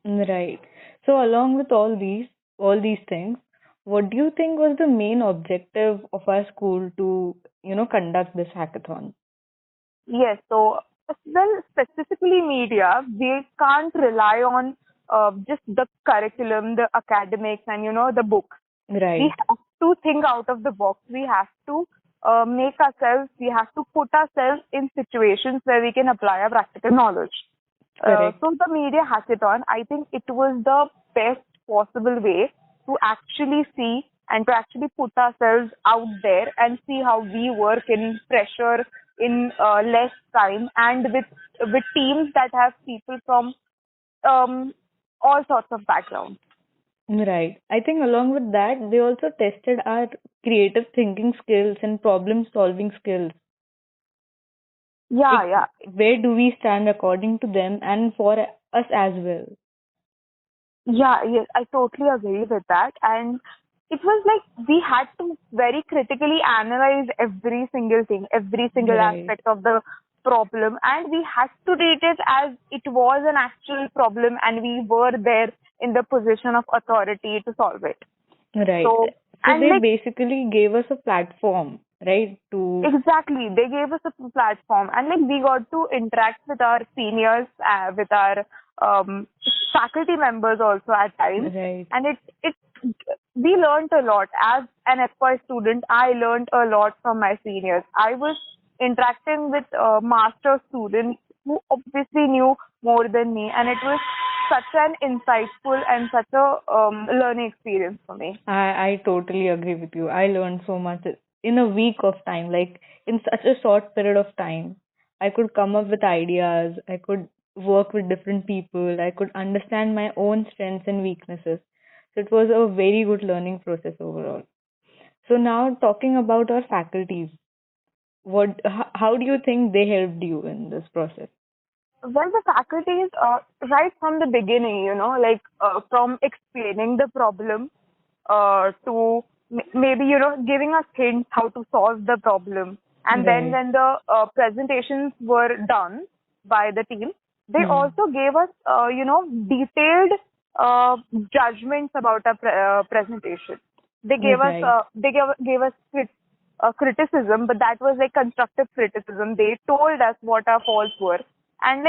Right. So along with all these things, what do you think was the main objective of our school to, conduct this hackathon? Yes. So, well, specifically media, we can't rely on just the curriculum, the academics, and the books. Right. We have to think out of the box. We have to we have to put ourselves in situations where we can apply our practical knowledge. Correct. So the media hackathon, I think it was the best possible way to actually see and to actually put ourselves out there and see how we work in pressure, in less time, and with teams that have people from all sorts of backgrounds. Right. I think along with that, they also tested our creative thinking skills and problem solving skills. Yeah. Where do we stand according to them and for us as well? Yeah, yes, I totally agree with that. And it was like we had to very critically analyze every single thing, every single aspect of the problem, and we had to treat it as it was an actual problem, and we were there in the position of authority to solve it. Right. So they basically gave us a platform, right? Exactly. They gave us a platform, and we got to interact with our seniors, with our faculty members also at times. Right. And we learned a lot. As an FY student, I learned a lot from my seniors. I was interacting with master students who obviously knew more than me, and it was such an insightful and such a learning experience for me. I totally agree with you. I learned so much in a week of time, like in such a short period of time. I could come up with ideas. I could work with different people. I could understand my own strengths and weaknesses. So it was a very good learning process overall. So now talking about our faculties, how do you think they helped you in this process? Well, the faculties, right from the beginning, from explaining the problem to maybe, giving us hints how to solve the problem. And then when the presentations were done by the team, they also gave us, detailed judgments about our presentation. They gave us criticism, but that was like constructive criticism. They told us what our faults were. And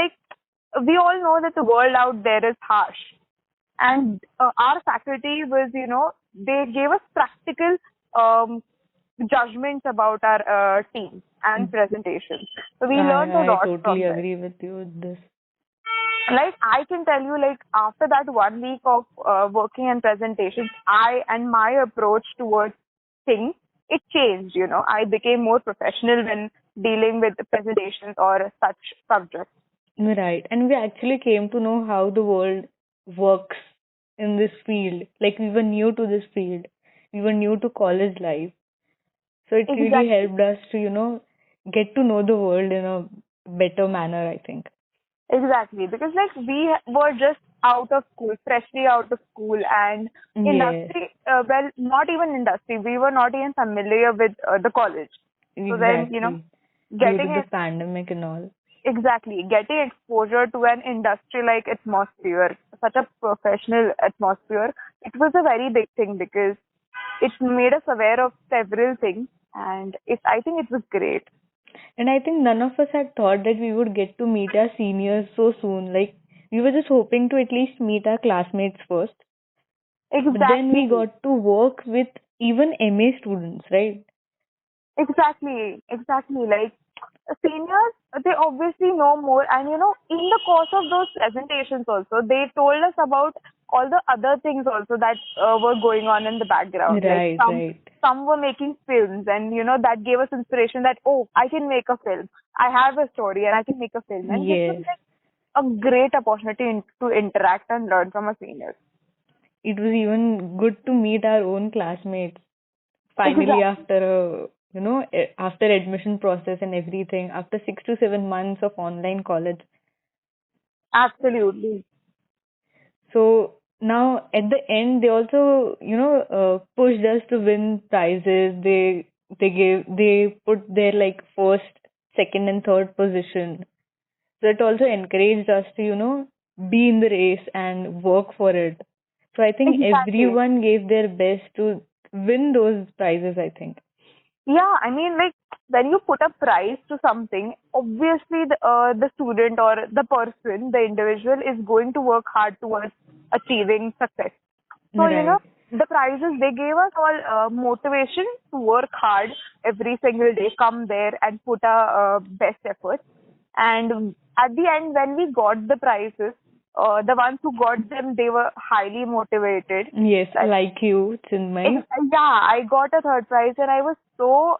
we all know that the world out there is harsh. And our faculty was, they gave us practical judgments about our team and presentations. So we learned a lot from I totally agree with you with this. I can tell you, after that 1 week of working and presentations, my approach towards things, it changed, I became more professional when dealing with presentations or such subjects. Right. And we actually came to know how the world works in this field. Like we were new to this field. We were new to college life. So it really helped us to, get to know the world in a better manner, I think. Exactly, because like we were just out of school, freshly out of school, and Yes, industry, well, not even industry, we were not even familiar with the college. So then, exactly. Due to getting the it, pandemic and all. exactly, getting exposure to an industry like atmosphere, such a professional atmosphere, it was a very big thing because it made us aware of several things, and I think it was great. And I think none of us had thought that we would get to meet our seniors so soon. Like, we were just hoping to at least meet our classmates first. But then we Exactly. got to work with even MA students, right? Exactly, exactly. Like seniors, they obviously know more, and in the course of those presentations, also they told us about all the other things also that were going on in the background. Like Right, right. some were making films, and that gave us inspiration that I can make a film. I have a story, and I can make a film. And this was Yes. like a great opportunity to interact and learn from a senior. It was even good to meet our own classmates finally Exactly, after after admission process and everything, after 6 to 7 months of online college. absolutely. So now at the end, they also, pushed us to win prizes. They put their like first, second, and third position. So it also encouraged us to, be in the race and work for it. So I think Exactly. everyone gave their best to win those prizes, I think. Yeah, I mean, like when you put a price to something, obviously the student or the person, the individual is going to work hard towards achieving success. So, Right. the prizes they gave us all motivation to work hard every single day, come there and put our best effort. And at the end, when we got the prizes, the ones who got them, they were highly motivated. Yes, That like you, Chinmay. Yeah, I got a third prize and I was so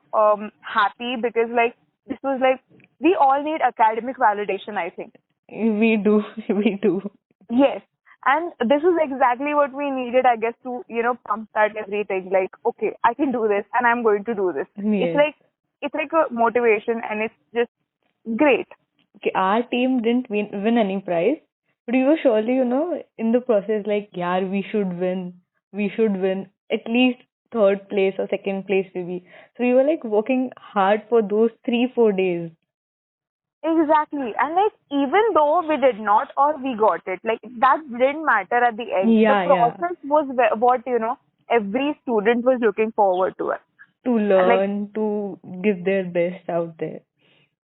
happy because like this was like we all need academic validation, I think. We do, we do. Yes. And this is exactly what we needed, I guess, to, pump start everything. Like, okay, I can do this and I'm going to do this. Yes. It's like a motivation and it's just great. Okay, our team didn't win any prize, but we were surely, in the process, like, yeah, we should win at least third place or second place maybe. So we were like working hard for those 3, 4 days. Exactly. And like even though we did not or we got it, like that didn't matter at the end. The Yeah, yeah. process was what, every student was looking forward to it. To And like learn, to give their best out there.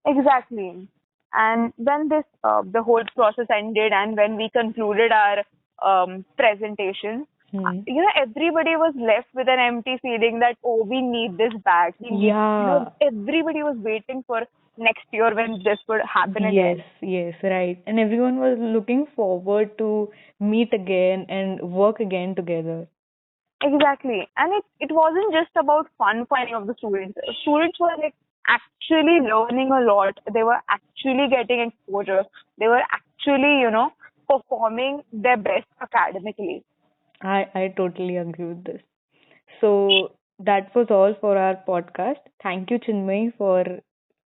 exactly. And when this the whole process ended and when we concluded our presentation, Hmm. everybody was left with an empty feeling that we need this back. We need, Yeah. everybody was waiting for next year when this would happen Yes, again. yes, right. And everyone was looking forward to meet again and work again together. Exactly. And it wasn't just about fun for any of the students. Students were like actually learning a lot. They were actually getting exposure. They were actually, performing their best academically. I totally agree with this. So that was all for our podcast. Thank you, Chinmay, for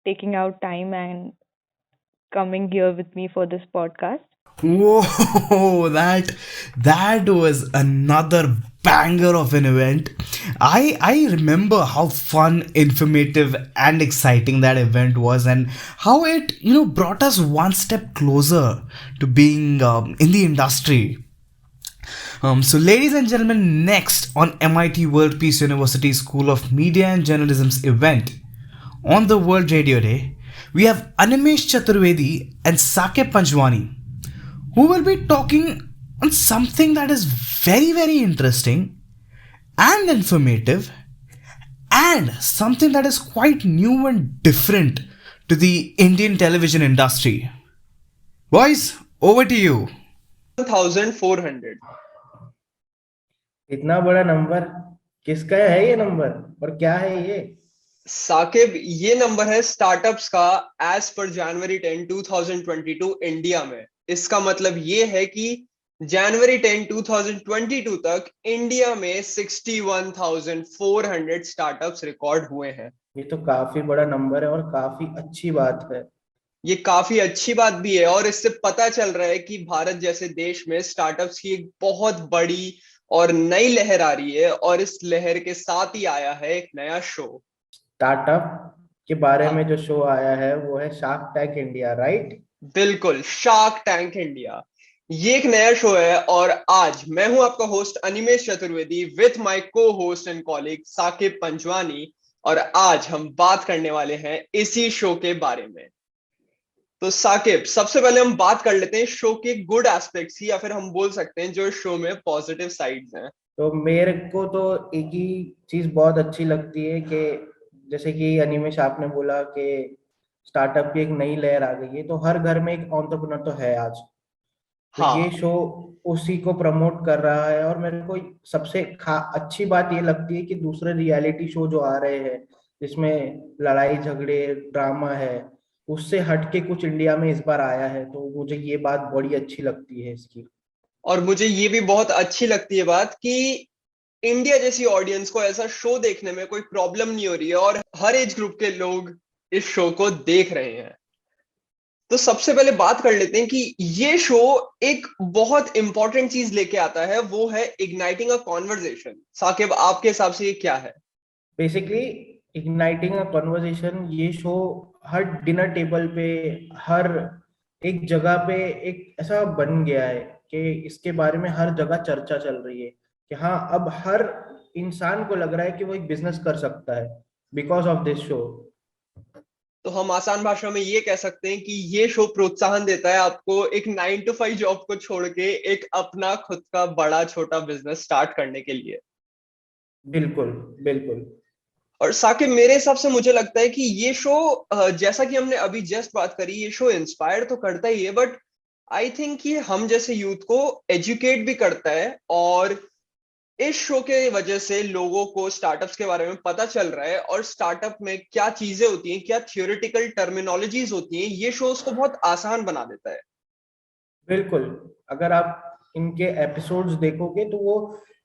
taking out time and coming here with me for this podcast. Whoa, that was another banger of an event. I remember how fun, informative, and exciting that event was, and how it brought us one step closer to being in the industry. So, ladies and gentlemen, next on MIT World Peace University School of Media and Journalism's event on the World Radio Day, we have Animesh Chaturvedi and Sake Panjwani, who will be talking on something that is very, very interesting and informative, and something that is quite new and different to the Indian television industry. Boys, over to you. 1400. इतना बड़ा number किसका है ये number और क्या है ये? साकिब, ये नंबर है स्टार्टअप्स का एज पर जनवरी 10 2022 इंडिया में. इसका मतलब ये है कि जनवरी 10 2022 तक इंडिया में 61,400 स्टार्टअप्स रिकॉर्ड हुए हैं. ये तो काफी बड़ा नंबर है और काफी अच्छी बात है. ये काफी अच्छी बात भी है और इससे पता चल रहा है कि भारत जैसे देश में स्टार्टअप्स की एक बहुत बड़ी और नई लहर आ रही है और इस लहर के साथ ही आया है एक नया शो। स्टार्टअप के बारे में हाँ, जो शो आया है वो है शार्क टैंक इंडिया, राइट? बिल्कुल, शार्क टैंक इंडिया। ये एक नया शो है और आज मैं हूं आपका host Animesh Chaturvedi with my co host and colleague Saqib Panjwani. और आज हम बात करने वाले हैं इसी शो के बारे में। तो साकिब, सबसे पहले हम बात कर लेते हैं शो के गुड एस्पेक्ट्स की, या फिर हम बोल सकते हैं जो इस शो में पॉजिटिव साइड्स हैं। तो मेरे को तो एक ही चीज बहुत अच्छी लगती है कि जैसे कि अनिमेश आपने बोला कि स्टार्टअप की एक नई लहर आ गई है, तो हर घर में एक एंटरप्रेन्योर तो है आज। तो ये हाँ, शो उसी को प्रमोट कर रहा है, और मेरे को सबसे अच्छी बात ये लगती है कि दूसरे रियलिटी शो जो आ रहे हैं जिसमें लड़ाई झगड़े ड्रामा है, उससे हटके कुछ इंडिया में इस बार आया है, तो मुझे ये बात बड़ी अच्छी लगती है इसकी। और मुझे ये भी बहुत अच्छी लगती है बात कि इंडिया जैसी ऑडियंस को ऐसा शो देखने में कोई प्रॉब्लम नहीं हो रही है और हर एज ग्रुप के लोग इस शो को देख रहे हैं। तो सबसे पहले बात कर लेते हैं कि ये शो एक बहुत इंपॉर्टेंट चीज लेके आता है, वो है इग्नाइटिंग अ कॉन्वर्जेशन। साकिब, आपके हिसाब से ये क्या है? बेसिकली इग्नाइटिंग अ कॉन्वर्जेशन, ये शो हर डिनर टेबल पे, हर एक जगह पे एक ऐसा बन गया है कि इसके बारे में हर जगह चर्चा चल रही है कि हाँ, अब हर इंसान को लग रहा है कि वो एक बिजनेस कर सकता है बिकॉज ऑफ दिस शो। तो हम आसान भाषा में ये कह सकते हैं कि ये शो प्रोत्साहन देता है आपको एक 9 to 5 जॉब को छोड़ के एक अपना खुद का बड़ा छोटा बिजनेस स्टार्ट करने के लिए। बिल्कुल, बिल्कुल। और साकिब, मेरे हिसाब से मुझे लगता है कि ये शो, जैसा कि हमने अभी जस्ट बात करी, ये शो इंस्पायर तो करता ही है, बट आई थिंक ये हम जैसे यूथ को एजुकेट भी करता है। और इस शो के वजह से लोगों को स्टार्टअप्स के बारे में पता चल रहा है और स्टार्टअप में क्या चीजें होती हैं, क्या थियोरेटिकल टर्मिनोलॉजीज होती हैं, ये शो उसको बहुत आसान बना देता है। बिल्कुल, अगर आप इनके एपिसोड्स देखोगे तो वो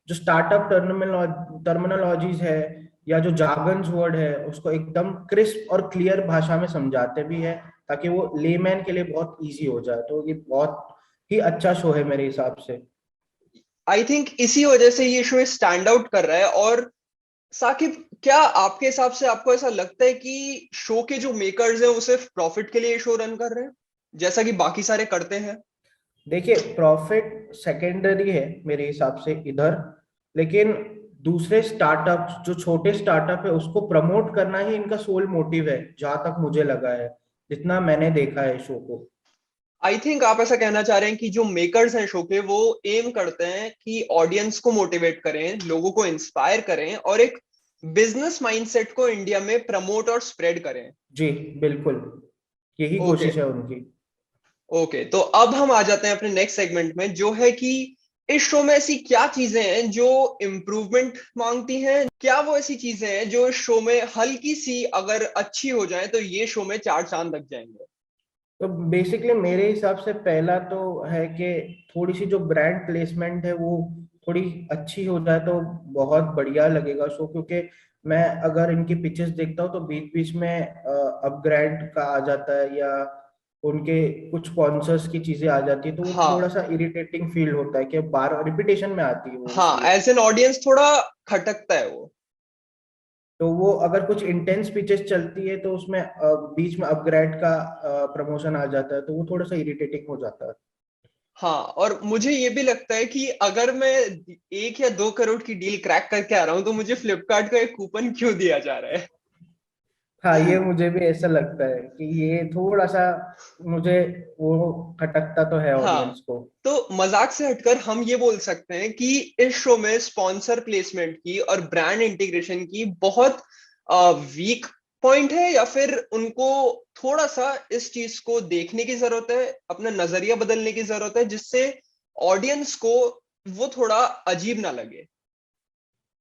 जो स्टार्टअप टर्मिनोलॉजीज है या जो जार्गन्स वर्ड है उसको एकदम क्रिस्प और क्लियर भाषा में समझाते भी है, ताकि वो लेमैन के लिए बहुत इजी हो जाए। तो ये बहुत ही अच्छा शो है मेरे हिसाब से। आई थिंक इसी वजह से ये शो स्टैंड आउट कर रहा है। और साकिब, क्या आपके हिसाब से आपको ऐसा लगता है कि शो के जो मेकर्स हैं वो सिर्फ प्रॉफिट के लिए शो रन कर रहे हैं जैसा कि बाकी सारे करते हैं? देखिए, प्रॉफिट सेकेंडरी है मेरे हिसाब से इधर, लेकिन दूसरे स्टार्टअप, जो छोटे स्टार्टअप है, उसको प्रमोट करना ही इनका सोल मोटिव है, जहां तक मुझे लगा है, जितना मैंने देखा है शो को। आई थिंक आप ऐसा कहना चाह रहे हैं कि जो मेकर्स हैं शो के, वो एम करते हैं कि ऑडियंस को मोटिवेट करें, लोगों को इंस्पायर करें और एक बिजनेस माइंडसेट को इंडिया में प्रमोट और स्प्रेड करें। जी, बिल्कुल, यही ओके, कोशिश है उनकी। ओके, तो अब हम आ जाते हैं अपने नेक्स्ट सेगमेंट में, जो है कि इस शो में ऐसी क्या चीजें हैं जो इम्प्रूवमेंट मांगती हैं, क्या वो ऐसी चीजें हैं जो इस शो में हल्की सी अगर अच्छी हो जाए तो ये शो में 4 चांद लग जाएंगे? तो बेसिकली मेरे हिसाब से पहला तो है कि थोड़ी सी जो ब्रांड प्लेसमेंट है वो थोड़ी अच्छी हो जाए तो बहुत बढ़िया लगेगा शो, क्योंकि मैं अगर इनकी पिक्चर्स देखता हूँ तो बीच बीच में अपग्रेड का आ जाता है, या उनके कुछ स्पॉन्सर्स की चीजें आ जाती है, तो वो थोड़ा हाँ, सा इरिटेटिंग फील होता है कि बार रिपीटेशन में आती है वो, हाँ, इसलिए। एज एन ऑडियंस थोड़ा खटकता है वो। तो वो अगर कुछ इंटेंस पिक्चर्स चलती है तो उसमें बीच में अपग्रेड का प्रमोशन आ जाता है, तो वो थोड़ा सा इरिटेटिंग हो जाता है। हाँ, और मुझे ये भी लगता है कि अगर मैं 1 या 2 करोड़ की डील क्रैक करके आ रहा हूँ तो मुझे फ्लिपकार्ट का एक कूपन क्यों दिया जा रहा है? हाँ, ये मुझे भी ऐसा लगता है कि ये थोड़ा सा मुझे वो खटकता तो है हाँ, ऑडियंस को। तो मजाक से हटकर हम ये बोल सकते हैं कि इस शो में स्पॉन्सर प्लेसमेंट की और ब्रांड इंटीग्रेशन की बहुत वीक पॉइंट है, या फिर उनको थोड़ा सा इस चीज को देखने की जरूरत है, अपना नजरिया बदलने की जरूरत है, जिससे ऑडियंस को वो थोड़ा अजीब ना लगे।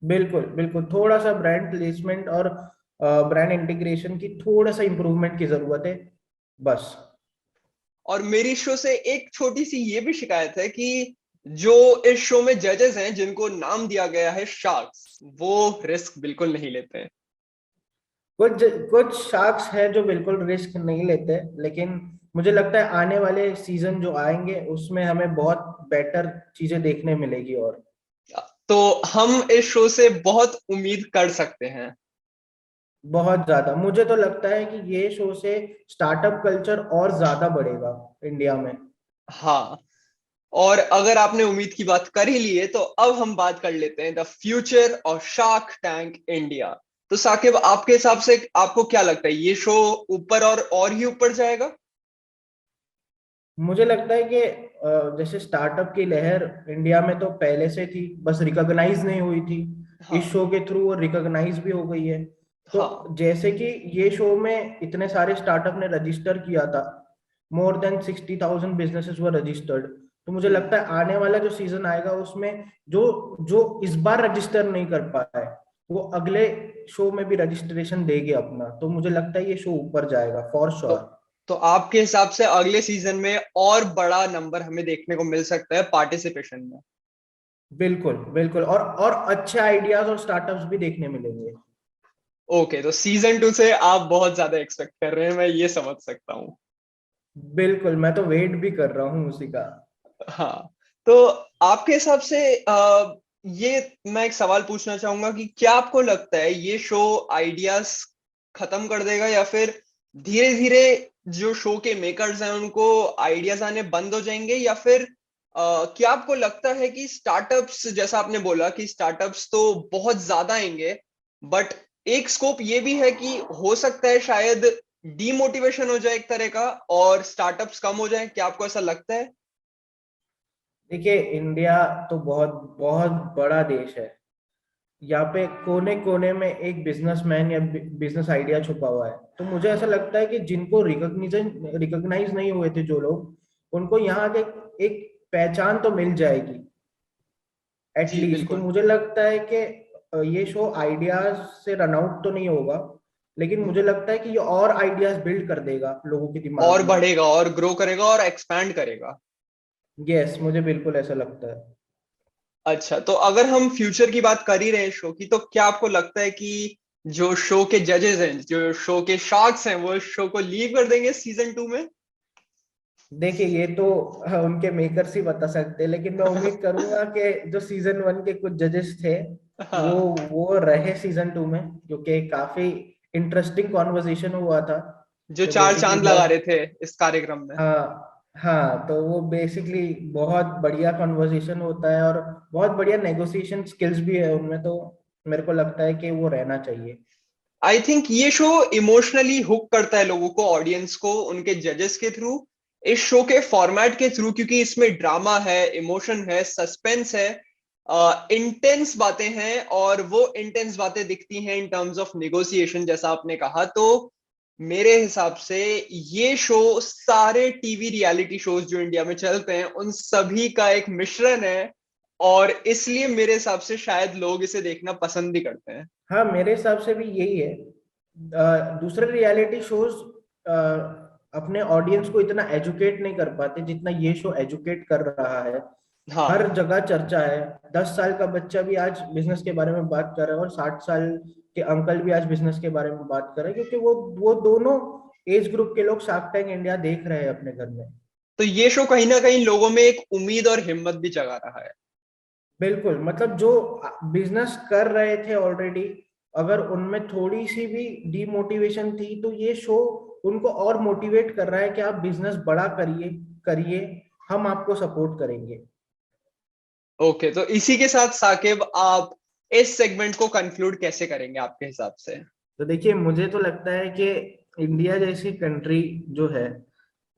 बिल्कुल, बिल्कुल, थोड़ा सा ब्रांड प्लेसमेंट और ब्रांड इंटीग्रेशन की थोड़ा सा इम्प्रूवमेंट की जरूरत है, बस। और मेरी शो से एक छोटी सी ये भी शिकायत है कि जो इस शो में जजेस हैं जिनको नाम दिया गया है शार्क्स, वो रिस्क बिल्कुल नहीं लेते हैं। कुछ कुछ शार्क्स हैं जो बिल्कुल रिस्क नहीं लेते, लेकिन मुझे लगता है आने वाले सीजन जो आएंगे उसमें हमें बहुत बेटर चीजें देखने मिलेगी। और तो हम इस शो से बहुत उम्मीद कर सकते हैं। बहुत ज्यादा मुझे तो लगता है कि ये शो से स्टार्टअप कल्चर और ज्यादा बढ़ेगा इंडिया में। हाँ, और अगर आपने उम्मीद की बात कर ही ली है तो अब हम बात कर लेते हैं the future of shark tank India. तो साकिब, आपके हिसाब से आपको क्या लगता है, ये शो ऊपर और ही ऊपर जाएगा? मुझे लगता है कि जैसे स्टार्टअप की लहर इंडिया में तो पहले से थी, बस रिकॉग्नाइज नहीं हुई थी। इस हाँ। शो के थ्रू वो रिकॉग्नाइज भी हो गई है। हाँ। तो जैसे कि ये शो में इतने सारे स्टार्टअप ने रजिस्टर किया था, मोर देन 60,000 बिजनेसेस वर रजिस्टर्ड। तो मुझे हम्म। लगता है आने वाला जो सीजन आएगा उसमें जो जो इस बार रजिस्टर नहीं कर पाए वो अगले शो में भी रजिस्ट्रेशन देंगे अपना। तो मुझे लगता है ये शो ऊपर जाएगा फॉर तो श्योर। तो आपके हिसाब से अगले सीजन में और बड़ा नंबर हमें देखने को मिल सकता है पार्टिसिपेशन में? बिल्कुल बिल्कुल, और अच्छे आइडियाज और स्टार्टअप्स भी देखने मिलेंगे। ओके, तो सीजन 2 से आप बहुत ज्यादा एक्सपेक्ट कर रहे हैं, मैं ये समझ सकता हूँ। बिल्कुल, मैं तो वेट भी कर रहा हूँ उसी का। हाँ, तो आपके हिसाब से ये मैं एक सवाल पूछना चाहूंगा कि क्या आपको लगता है ये शो आइडियाज खत्म कर देगा, या फिर धीरे धीरे जो शो के मेकर्स हैं उनको आइडियाज आने बंद हो जाएंगे, या फिर क्या आपको लगता है कि स्टार्टअप्स, जैसा आपने बोला कि स्टार्टअप्स तो बहुत ज्यादा आएंगे, बट एक स्कोप ये भी है कि हो सकता है शायद डीमोटिवेशन हो जाए एक तरह का और स्टार्टअप्स कम हो जाए? क्या आपको ऐसा लगता है? देखिए, इंडिया तो बहुत बहुत बड़ा देश है। यहाँ पे कोने कोने में एक बिजनेसमैन या बिजनेस आइडिया छुपा हुआ है। तो मुझे ऐसा लगता है कि जिनको रिकॉग्नाइज नहीं हुए थे जो लोग, उनको यहाँ के एक पहचान तो मिल जाएगी जी एटलीस्ट। तो बिल्कुल। मुझे लगता है कि ये शो आइडियाज से रन आउट तो नहीं होगा, लेकिन मुझे लगता है कि ये और आइडियाज बिल्ड कर देगा लोगों के दिमाग और में। बढ़ेगा और ग्रो करेगा और एक्सपैंड करेगा। यस, मुझे बिल्कुल ऐसा लगता है। अच्छा, तो अगर हम फ्यूचर की बात कर ही रहे हैं शो की, तो क्या आपको लगता है कि जो शो के जजेस हैं, जो शो के शार्क्स हैं, वो शो को लीव कर देंगे सीजन 2 में? देखिए, ये तो उनके मेकर्स ही बता सकते हैं, लेकिन मैं उम्मीद करूंगा कि जो सीजन 1 के कुछ जजेस थे वो हाँ, वो रहे सीजन 2 में, क्योंकि काफी इंटरेस्टिंग कॉन्वर्सेशन हुआ था। जो तो चार बेसिकली चांद लगा बहुत, रहे थे इस कार्यक्रम में। हाँ हाँ, तो वो बेसिकली बहुत बढ़िया कॉन्वर्सेशन होता है और बहुत बढ़िया नेगोशिएशन स्किल्स भी है उनमें। तो मेरे को लगता है कि वो रहना चाहिए। आई थिंक ये शो इमोशनली हुक करता है लोगों को, ऑडियंस को, उनके जजेस के थ्रू, इस शो के फॉर्मेट के थ्रू, क्योंकि इसमें ड्रामा है, इमोशन है, सस्पेंस है, इंटेंस बातें हैं, और वो इंटेंस बातें दिखती हैं इन टर्म्स ऑफ नेगोशिएशन, जैसा आपने कहा। तो मेरे हिसाब से ये शो सारे टीवी रियलिटी शोज जो इंडिया में चलते हैं उन सभी का एक मिश्रण है, और इसलिए मेरे हिसाब से शायद लोग इसे देखना पसंद भी करते हैं। हाँ, मेरे हिसाब से भी यही है। दूसरे रियलिटी शोज अपने ऑडियंस को इतना एजुकेट नहीं कर पाते जितना ये शो एजुकेट कर रहा है। हर हाँ। जगह चर्चा है। 10 साल का बच्चा भी आज बिजनेस के बारे में बात कर रहा है और 60 साल के अंकल भी आज बिजनेस के बारे में बात कर रहे हैं, क्योंकि वो दोनों एज ग्रुप के लोग शार्क टैंक इंडिया देख रहे हैं अपने घर में। तो ये शो कहीं ना कहीं लोगों में एक उम्मीद और हिम्मत भी जगा रहा है। बिल्कुल, मतलब जो बिजनेस कर रहे थे ऑलरेडी, अगर उनमें थोड़ी सी भी डीमोटिवेशन थी तो ये शो उनको और मोटिवेट कर रहा है कि आप बिजनेस बड़ा करिए करिए, हम आपको सपोर्ट करेंगे। ओके, तो इसी के साथ साकिब, आप इस सेगमेंट को कंक्लूड कैसे करेंगे आपके हिसाब से? तो देखिए, मुझे तो लगता है कि इंडिया जैसी कंट्री जो है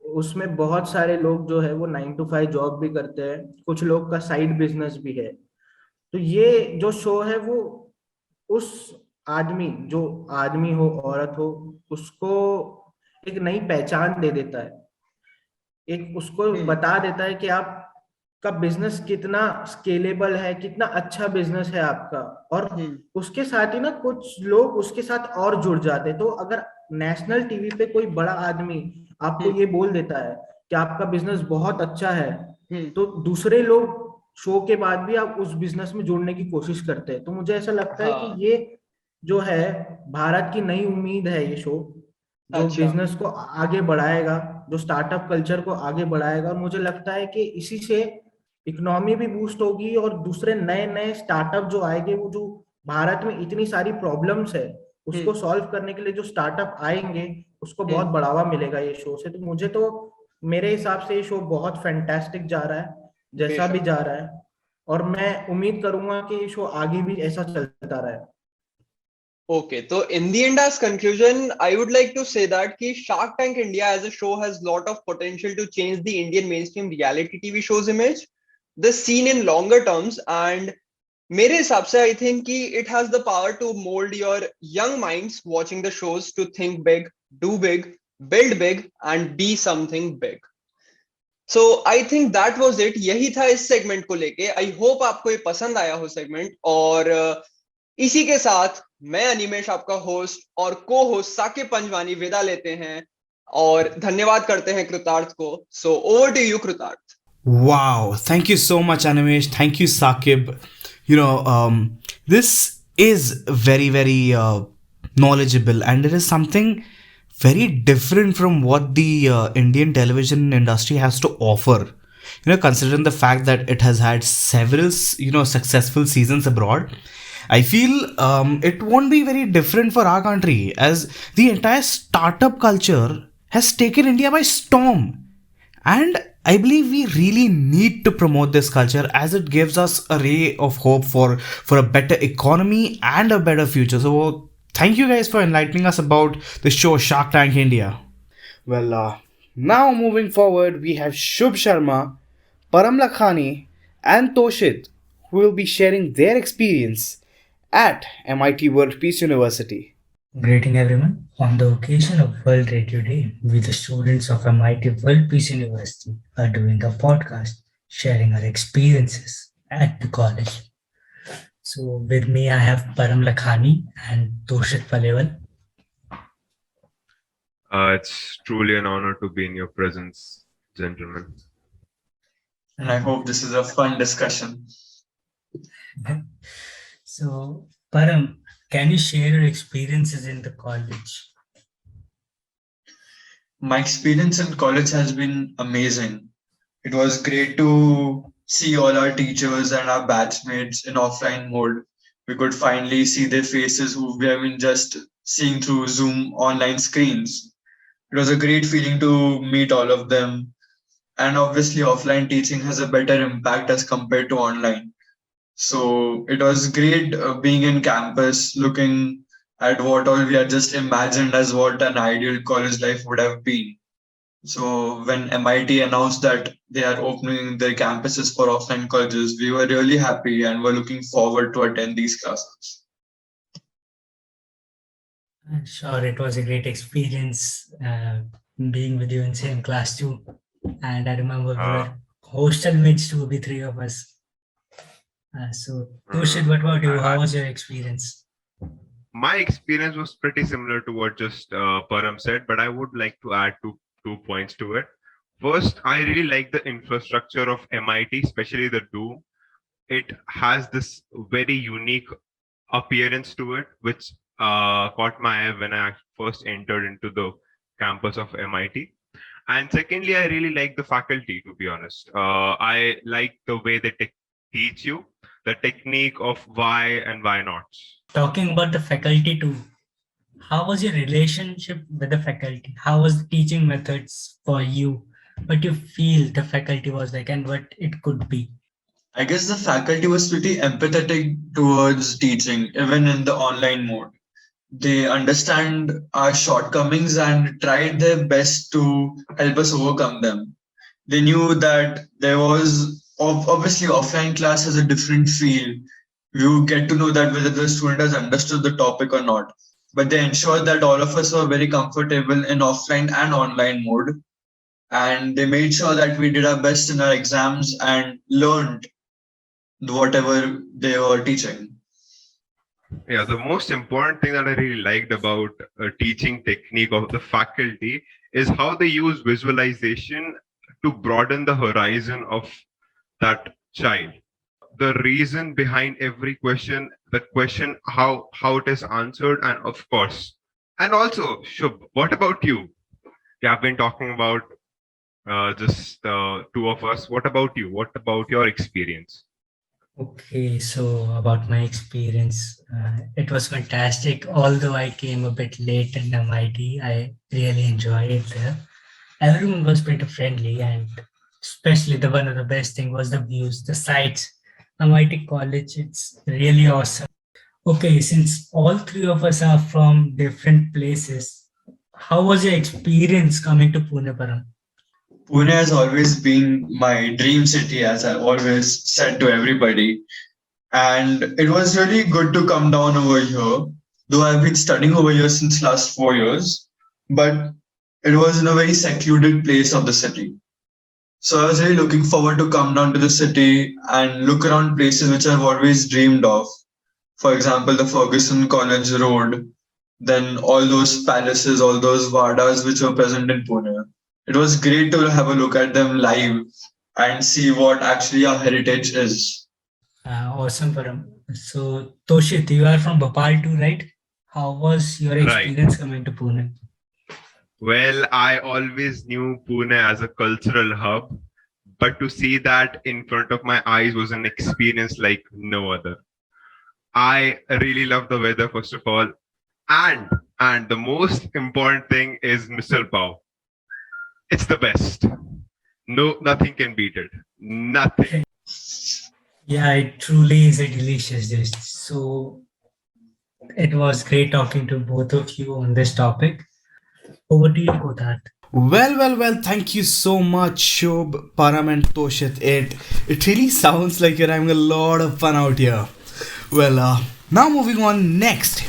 उसमें बहुत सारे लोग जो है वो 9 to 5 जॉब भी करते हैं, कुछ लोग का साइड बिजनेस भी है। तो ये जो शो है वो उस आदमी, जो आदमी हो औरत हो, उसको एक नई पहचान दे देता है। एक उसको हम्म। बता देता है कि आप का बिजनेस कितना स्केलेबल है, कितना अच्छा बिजनेस है आपका। और हम्म। उसके साथ ही ना कुछ लोग उसके साथ और जुड़ जाते हैं। तो अगर नेशनल टीवी पे कोई बड़ा आदमी आपको हम्म। ये बोल देता है कि आपका बिजनेस बहुत अच्छा है, हम्म। तो दूसरे लोग शो के बाद भी आप उस बिजनेस में जुड़ने की कोशिश करते हैं। तो मुझे ऐसा लगता है कि हाँ। ये जो है भारत की नई उम्मीद है ये शो, जो अच्छा। बिजनेस को आगे बढ़ाएगा, जो स्टार्टअप कल्चर को आगे बढ़ाएगा। और मुझे लगता है कि इसी से इकोनॉमी भी बूस्ट होगी और दूसरे नए नए स्टार्टअप जो आएंगे, वो जो भारत में इतनी सारी प्रॉब्लम्स है उसको हम्म। सॉल्व करने के लिए जो स्टार्टअप आएंगे उसको बहुत हम्म। बढ़ावा मिलेगा ये शो से। तो मुझे तो मेरे हिसाब से ये शो बहुत फैंटास्टिक जा रहा है, जैसा भी बेशक। जा रहा है। और मैं उम्मीद करूंगा कि ये शो आगे भी ऐसा चलता रहे। Okay, so in the end, as conclusion, I would like to say that ki Shark Tank India as a show has lot of potential to change the Indian mainstream reality TV shows image, the scene in longer terms, and मेरे हिसाब से I think कि it has the power to mold your young minds watching the shows to think big, do big, build big, and be something big. So I think that was it. यही था इस segment को लेके. I hope आपको ये पसंद आया हो सेगमेंट. और इसी के साथ मैं अनिमेश आपका होस्ट और को होस्ट साकिब पंजवानी विदा लेते हैं और धन्यवाद करते हैं कृतार्थ को. सो ओवर टू यू कृतार्थ. Wow, thank you so much, Animesh. Thank you, Sakib. This is very, very knowledgeable, and it is something very different from what the Indian television industry has to offer. Considering the fact that it has had several, successful seasons abroad, I feel it won't be very different for our country, as the entire startup culture has taken India by storm. And I believe we really need to promote this culture, as it gives us a ray of hope for a better economy and a better future. So thank you guys for enlightening us about the show Shark Tank India. Well, now moving forward, we have Shubh Sharma, Param Lakhani, and Toshit, who will be sharing their experience at MIT World Peace University. Greeting everyone. On the occasion of World Radio Day, we, the students of MIT World Peace University, are doing a podcast sharing our experiences at the college. So, with me, I have Param Lakhani and Toshit Paleval. It's truly an honor to be in your presence, gentlemen. And I hope this is a fun discussion. So, Param, can you share your experiences in the college? My experience in college has been amazing. It was great to see all our teachers and our batchmates in offline mode. We could finally see their faces who we have been just seeing through Zoom online screens. It was a great feeling to meet all of them. And obviously, offline teaching has a better impact as compared to online. So it was great being in campus, looking at what all we had just imagined as what an ideal college life would have been. So when MIT announced that they are opening their campuses for offline colleges, we were really happy and were looking forward to attend these classes. Sure, it was a great experience being with you in same class too. And I remember we were hostel mates too, the three of us. So, Toshit, what about you? How was your experience? My experience was pretty similar to what just Param said, but I would like to add two points to it. First, I really like the infrastructure of MIT, especially the Doom. It has this very unique appearance to it, which caught my eye when I first entered into the campus of MIT. And secondly, I really like the faculty, to be honest. I like the way they teach you, the technique of why and why not. Talking about the faculty too, how was your relationship with the faculty? How was the teaching methods for you? What you feel the faculty was like and what it could be? I guess the faculty was pretty empathetic towards teaching, even in the online mode. They understand our shortcomings and tried their best to help us overcome them. They knew that there was obviously offline class has a different feel. You get to know that whether the student has understood the topic or not. But they ensured that all of us were very comfortable in offline and online mode. And they made sure that we did our best in our exams and learned whatever they were teaching. Yeah, the most important thing that I really liked about teaching technique of the faculty is how they use visualization to broaden the horizon of that child. the reason behind every question, the question how it is answered, and of course, and also Shubh, what about you? We have been talking about just two of us. What about you? What about your experience? Okay, so about my experience, it was fantastic. Although I came a bit late in MIT, I really enjoyed it there. Everyone was pretty friendly, and especially the one of the best thing was the views, the sights. MIT College, it's really awesome. Okay, since all three of us are from different places, how was your experience coming to Pune, Param? Pune has always been my dream city, as I always said to everybody. And it was really good to come down over here, though I've been studying over here since last 4 years, but it was in a very secluded place of the city. So I was really looking forward to come down to the city and look around places which I've always dreamed of. For example, the Ferguson College Road, then all those palaces, all those vadas which were present in Pune. It was great to have a look at them live and see what actually our heritage is. Awesome, Param. So, Toshit, you are from Bhopal too, right? How was your Right. experience coming to Pune? Well, I always knew Pune as a cultural hub, but to see that in front of my eyes was an experience like no other. I really love the weather, first of all, and the most important thing is misal pav. It's the best. No, nothing can beat it. Nothing. Yeah, it truly is a delicious dish. So, it was great talking to both of you on this topic. Over to you, Kotat. Well, thank you so much, Shobh, Param, and Toshit. It really sounds like you're having a lot of fun out here. Now moving on next.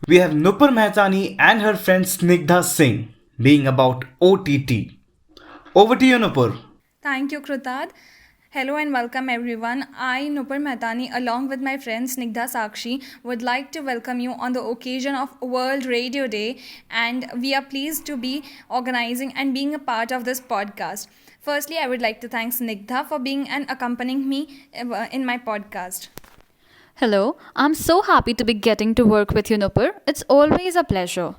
We have Nuppar Mahatani and her friend Snigdha Singh being about OTT. Over to you, Nuppar. Thank you, Krutad. Hello and welcome everyone. I, Nuppar Mahatani, along with my friend Snigdha Sakshi, would like to welcome you on the occasion of World Radio Day, and we are pleased to be organizing and being a part of this podcast. Firstly, I would like to thank Snigdha for being and accompanying me in my podcast. Hello, I'm so happy to be getting to work with you, Nupur. It's always a pleasure.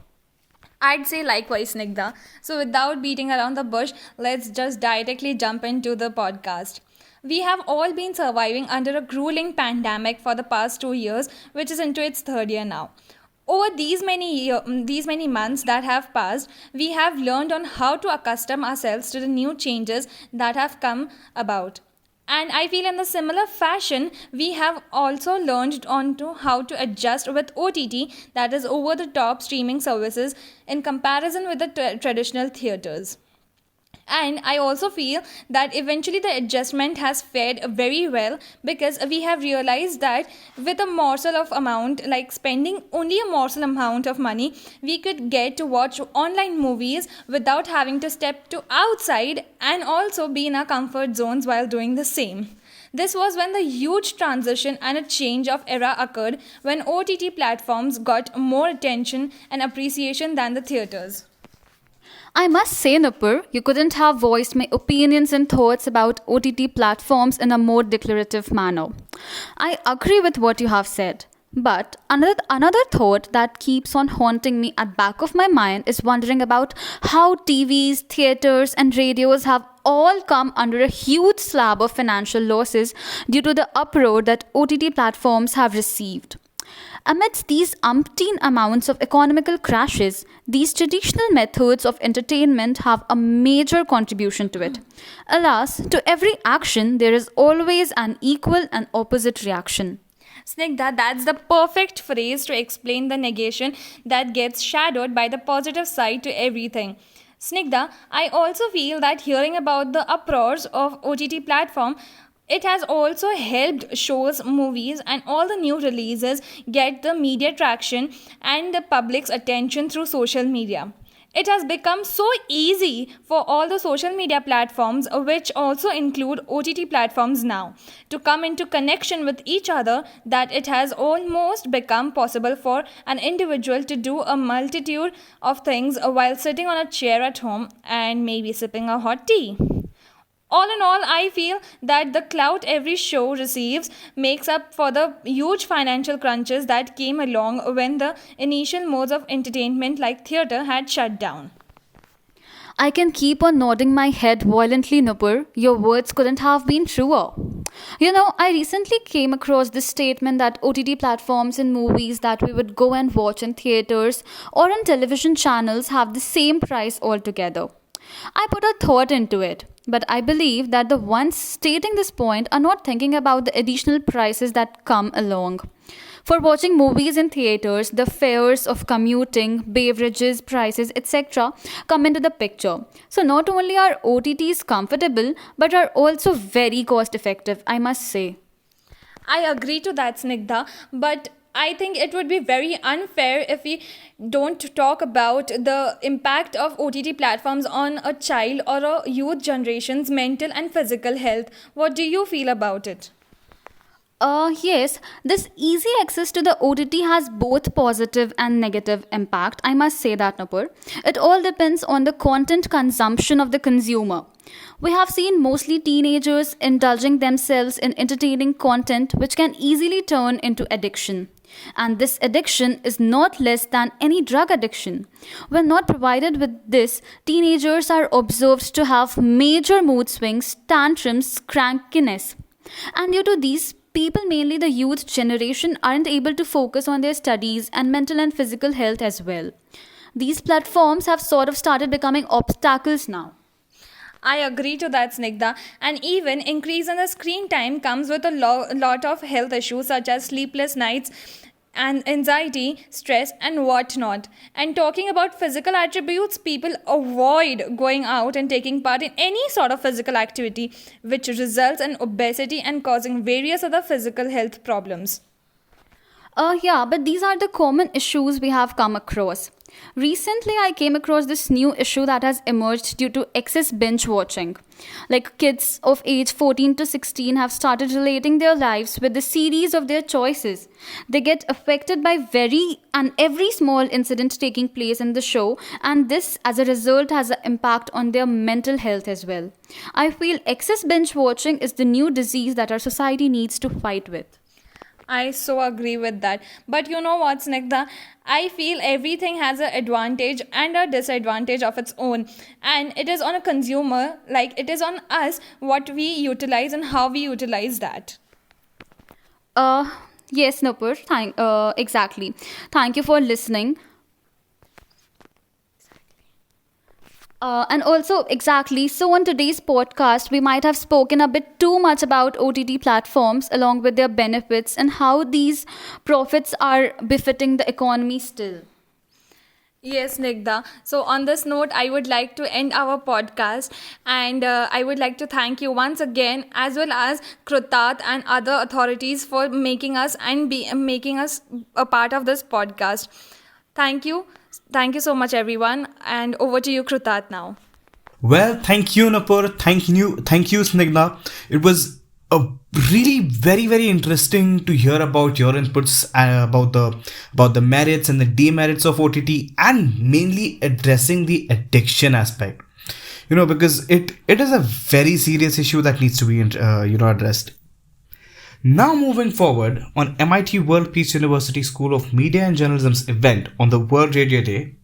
I'd say likewise, Snigdha. So without beating around the bush, let's just directly jump into the podcast. We have all been surviving under a grueling pandemic for the past 2 years, which is into its third year now. Over these many months that have passed, we have learned on how to accustom ourselves to the new changes that have come about. And I feel in the similar fashion, we have also learned on to how to adjust with OTT, that is over the top streaming services, in comparison with the traditional theaters. And I also feel that eventually the adjustment has fared very well, because we have realized that with a morsel of amount, like spending only a morsel amount of money, we could get to watch online movies without having to step to outside and also be in our comfort zones while doing the same. This was when the huge transition and a change of era occurred, when OTT platforms got more attention and appreciation than the theaters. I must say, Nupur, you couldn't have voiced my opinions and thoughts about OTT platforms in a more declarative manner. I agree with what you have said. But another thought that keeps on haunting me at back of my mind is wondering about how TVs, theaters and radios have all come under a huge slab of financial losses due to the uproar that OTT platforms have received. Amidst these umpteen amounts of economical crashes, these traditional methods of entertainment have a major contribution to it. Alas, to every action, there is always an equal and opposite reaction. Snigdha, that's the perfect phrase to explain the negation that gets shadowed by the positive side to everything. Snigdha, I also feel that hearing about the uproars of OTT platform, it has also helped shows, movies, and all the new releases get the media traction and the public's attention through social media. It has become so easy for all the social media platforms, which also include OTT platforms now, to come into connection with each other, that it has almost become possible for an individual to do a multitude of things while sitting on a chair at home and maybe sipping a hot tea. All in all, I feel that the clout every show receives makes up for the huge financial crunches that came along when the initial modes of entertainment like theatre had shut down. I can keep on nodding my head violently, Nuppar. Your words couldn't have been truer. You know, I recently came across this statement that OTT platforms and movies that we would go and watch in theaters or on television channels have the same price altogether. I put a thought into it, but I believe that the ones stating this point are not thinking about the additional prices that come along. For watching movies in theaters, the fares of commuting, beverages, prices, etc. come into the picture. So not only are OTTs comfortable, but are also very cost effective, I must say. I agree to that, Snigdha, but I think it would be very unfair if we don't talk about the impact of OTT platforms on a child or a youth generation's mental and physical health. What do you feel about it? Yes, this easy access to the OTT has both positive and negative impact. I must say that, Nupur. It all depends on the content consumption of the consumer. We have seen mostly teenagers indulging themselves in entertaining content which can easily turn into addiction. And this addiction is not less than any drug addiction. When not provided with this, teenagers are observed to have major mood swings, tantrums, crankiness. And due to these, people, mainly the youth generation, aren't able to focus on their studies and mental and physical health as well. These platforms have sort of started becoming obstacles now. I agree to that, Snigdha. And even increase in the screen time comes with a lot of health issues such as sleepless nights and anxiety, stress, and whatnot. And talking about physical attributes, people avoid going out and taking part in any sort of physical activity, which results in obesity and causing various other physical health problems. Yeah, but these are the common issues we have come across. Recently, I came across this new issue that has emerged due to excess binge watching. Like kids of age 14 to 16 have started relating their lives with the series of their choices. They get affected by very and every small incident taking place in the show, and this, as a result, has an impact on their mental health as well. I feel excess binge watching is the new disease that our society needs to fight with. I so agree with that. But you know what, Snigdha? I feel everything has an advantage and a disadvantage of its own. And it is on a consumer, like it is on us, what we utilize and how we utilize that. Uh, yes, Nupur, exactly. Thank you for listening. And also, exactly. So, on today's podcast, we might have spoken a bit too much about OTT platforms along with their benefits and how these profits are befitting the economy still. Yes, Nigda. So, on this note, I would like to end our podcast and I would like to thank you once again, as well as Krutat and other authorities for making us and making us a part of this podcast. Thank you. Thank you so much, everyone. And over to you, Krutat, now. Well, thank you, Nuppar. Thank you, Snigdha. It was a really very interesting to hear about your inputs about the merits and the demerits of OTT, and mainly addressing the addiction aspect. Because it is a very serious issue that needs to be addressed. Now moving forward, on MIT World Peace University School of Media and Journalism's event on the World Radio Day,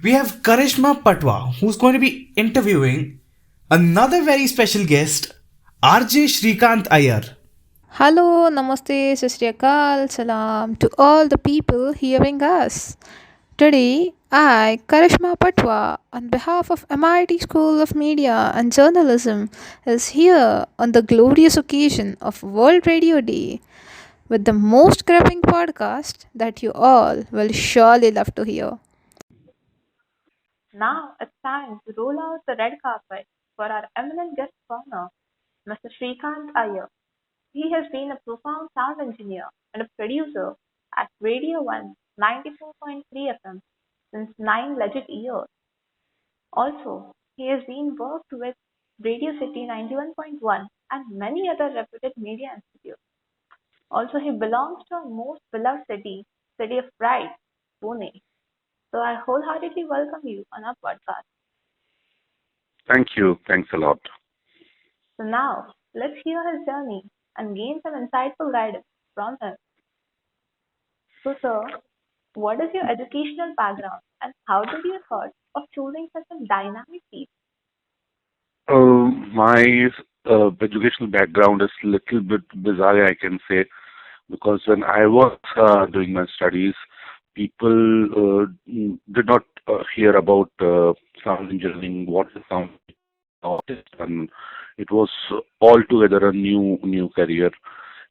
we have Karishma Patwa, who's going to be interviewing another very special guest, RJ Shrikant Iyer. Hello, Namaste, Sasriyakal, Salam to all the people hearing us. Today, I, Karishma Patwa, on behalf of MIT School of Media and Journalism, is here on the glorious occasion of World Radio Day with the most gripping podcast that you all will surely love to hear. Now it's time to roll out the red carpet for our eminent guest corner, Mr. Shrikant Iyer. He has been a profound sound engineer and a producer at Radio 1 94.3 FM since 9 legit years. Also, he has been worked with Radio City 91.1 and many other reputed media institutes. Also, he belongs to our most beloved city, City of Pride, Pune. So I wholeheartedly welcome you on our podcast. Thank you. Thanks a lot. So now, let's hear his journey and gain some insightful guidance from him. So, sir, what is your educational background and how did you thought of choosing such a dynamic field? My educational background is a little bit bizarre, I can say, because when I was doing my studies, people did not hear about sound engineering, what is sound, what is done. It was altogether a new career,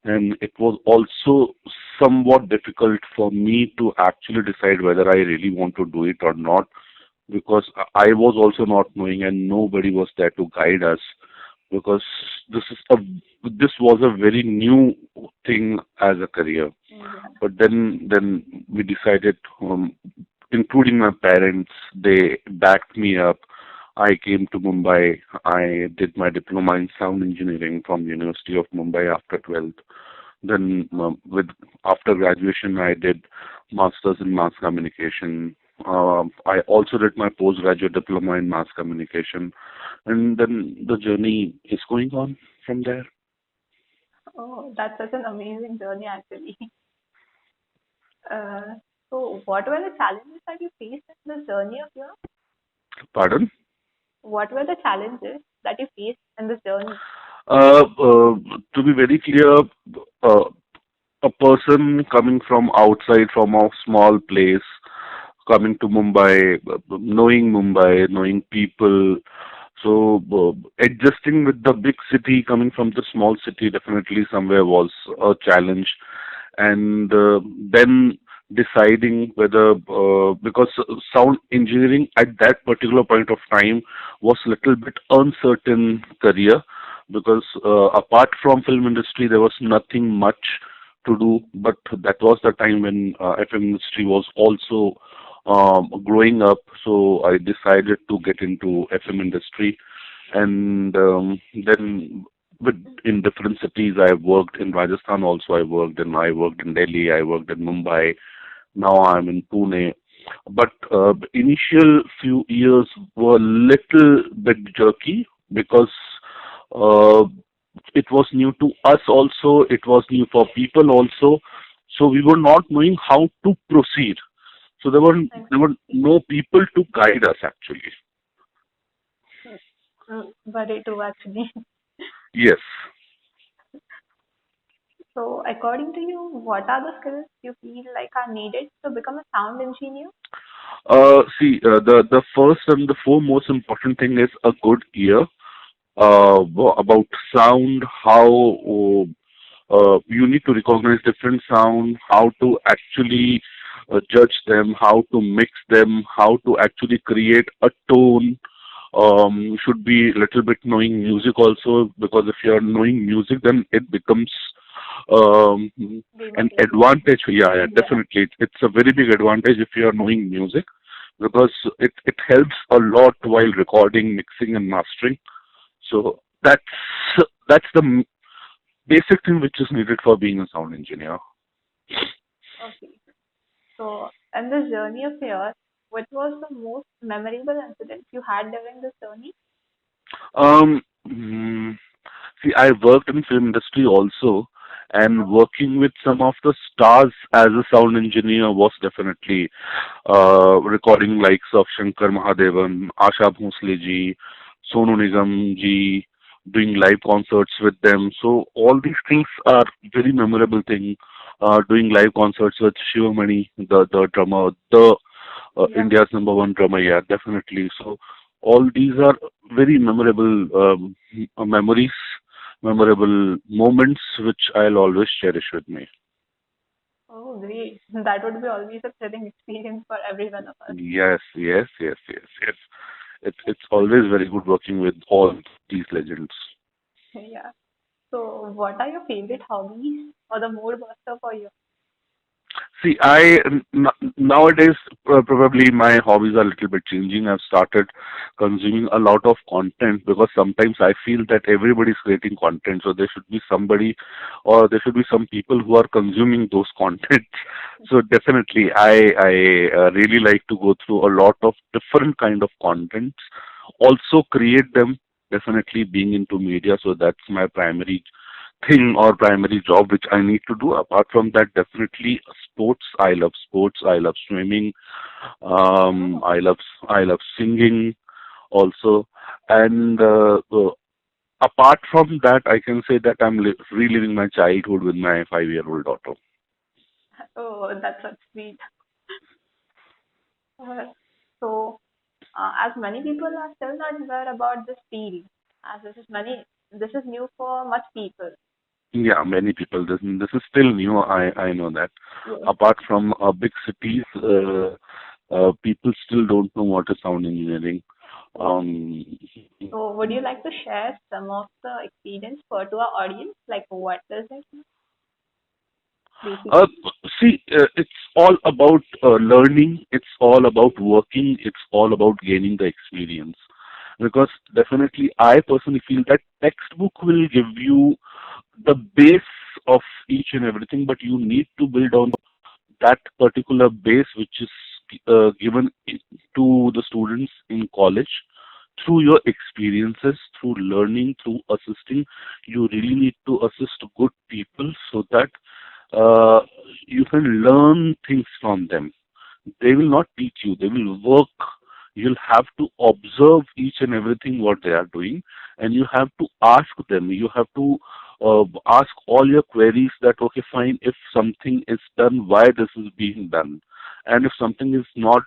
and it was also somewhat difficult for me to actually decide whether I really want to do it or not, because I was also not knowing and nobody was there to guide us, because this is a this was a very new thing as a career. But then we decided, including my parents, they backed me up. I came to Mumbai. I did my diploma in sound engineering from University of Mumbai after 12th. Then, with after graduation, I did masters in mass communication. I also did my postgraduate diploma in mass communication, and then the journey is going on from there. Oh, that's such an amazing journey, actually. Uh, so, what were the challenges that you faced in this journey of yours? Pardon? What were the challenges that you faced in this journey? Uh, uh, to be very clear, uh, a person coming from outside, from a small place, coming to Mumbai, knowing people, so adjusting with the big city, coming from the small city, definitely somewhere was a challenge. And then deciding whether, because sound engineering at that particular point of time was little bit uncertain career, because apart from film industry there was nothing much to do, but that was the time when FM industry was also growing up. So I decided to get into FM industry, and then with in different cities. I worked in Rajasthan also. I worked in Delhi. I worked in Mumbai. Now I'm in Pune. But the initial few years were little bit jerky, because uh, it was new to us also. It was new for people also. So we were not knowing how to proceed. So there were no people to guide us actually. Very true, actually. Yes. So, according to you, what are the skills you feel like are needed to become a sound engineer? The first and the foremost important thing is a good ear, about sound, how you need to recognize different sound, how to actually judge them, how to mix them, how to actually create a tone. You should be a little bit knowing music also, because if you are knowing music, then it becomes um, an advantage. Yeah, yeah, definitely. It's a very big advantage if you are knowing music, because it helps a lot while recording, mixing, and mastering. So that's the basic thing which is needed for being a sound engineer. Okay. So, in this journey of yours, what was the most memorable incident you had during this journey? Um, mm, See, I worked in film industry also, and working with some of the stars as a sound engineer was definitely recording likes of Shankar Mahadevan, Asha Bhosle ji, Sonu Nigam ji, doing live concerts with them. So all these things are very memorable thing. Doing live concerts with Shivamani, the drummer, the India's number one drummer, yeah, definitely. So all these are very memorable memories, memorable moments, which I'll always cherish with me. Oh, great. That would be always a thrilling experience for every one of us. Yes, yes, yes, yes, yes. It's always very good working with all these legends. Yeah. So, what are your favorite hobbies or the mood buster for you? See, nowadays probably my hobbies are a little bit changing. I've started consuming a lot of content, because sometimes I feel that everybody is creating content, so there should be somebody, or there should be some people who are consuming those contents. So definitely, I really like to go through a lot of different kind of contents, also create them, definitely being into media, so that's my primary thing or primary job which I need to do. Apart from that, definitely sports. I love sports. I love swimming. I love singing also. And apart from that, I can say that I'm reliving my childhood with my 5-year-old daughter. Oh, that's such sweet. Uh, so, as many people are still not aware about this field, as this is new for much people. Yeah, many people. This is still new. I know that. Yes. Apart from big cities, people still don't know what is sound engineering. Um, So, would you like to share some of the experience for to our audience? Like, what is it Uh, basically? see, it's all about learning. It's all about working. It's all about gaining the experience. Because definitely, I personally feel that textbook will give you the base of each and everything, but you need to build on that particular base which is given to the students in college through your experiences, through learning, through assisting. You really need to assist good people so that uh, you can learn things from them. They will not teach you, they will work. You'll have to observe each and everything what they are doing, and you have to ask them. You have to ask all your queries that, okay, fine, if something is done, why this is being done? And if something is not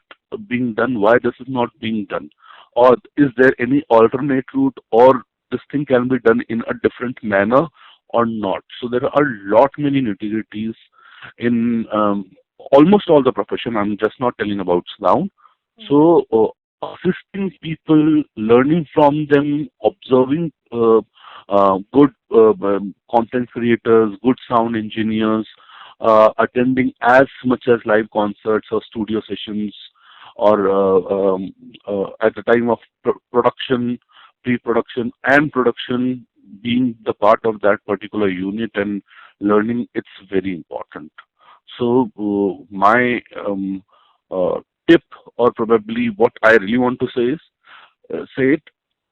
being done, why this is not being done? Or is there any alternate route, or this thing can be done in a different manner or not? So there are a lot many nitty-gritties in almost all the profession. I'm just not telling about sound. So assisting people, learning from them, observing good content creators, good sound engineers, attending as much as live concerts or studio sessions, or at the time of production, pre-production, and production, being the part of that particular unit and learning, it's very important. So my uh, tip, or probably what I really want to say is, say it,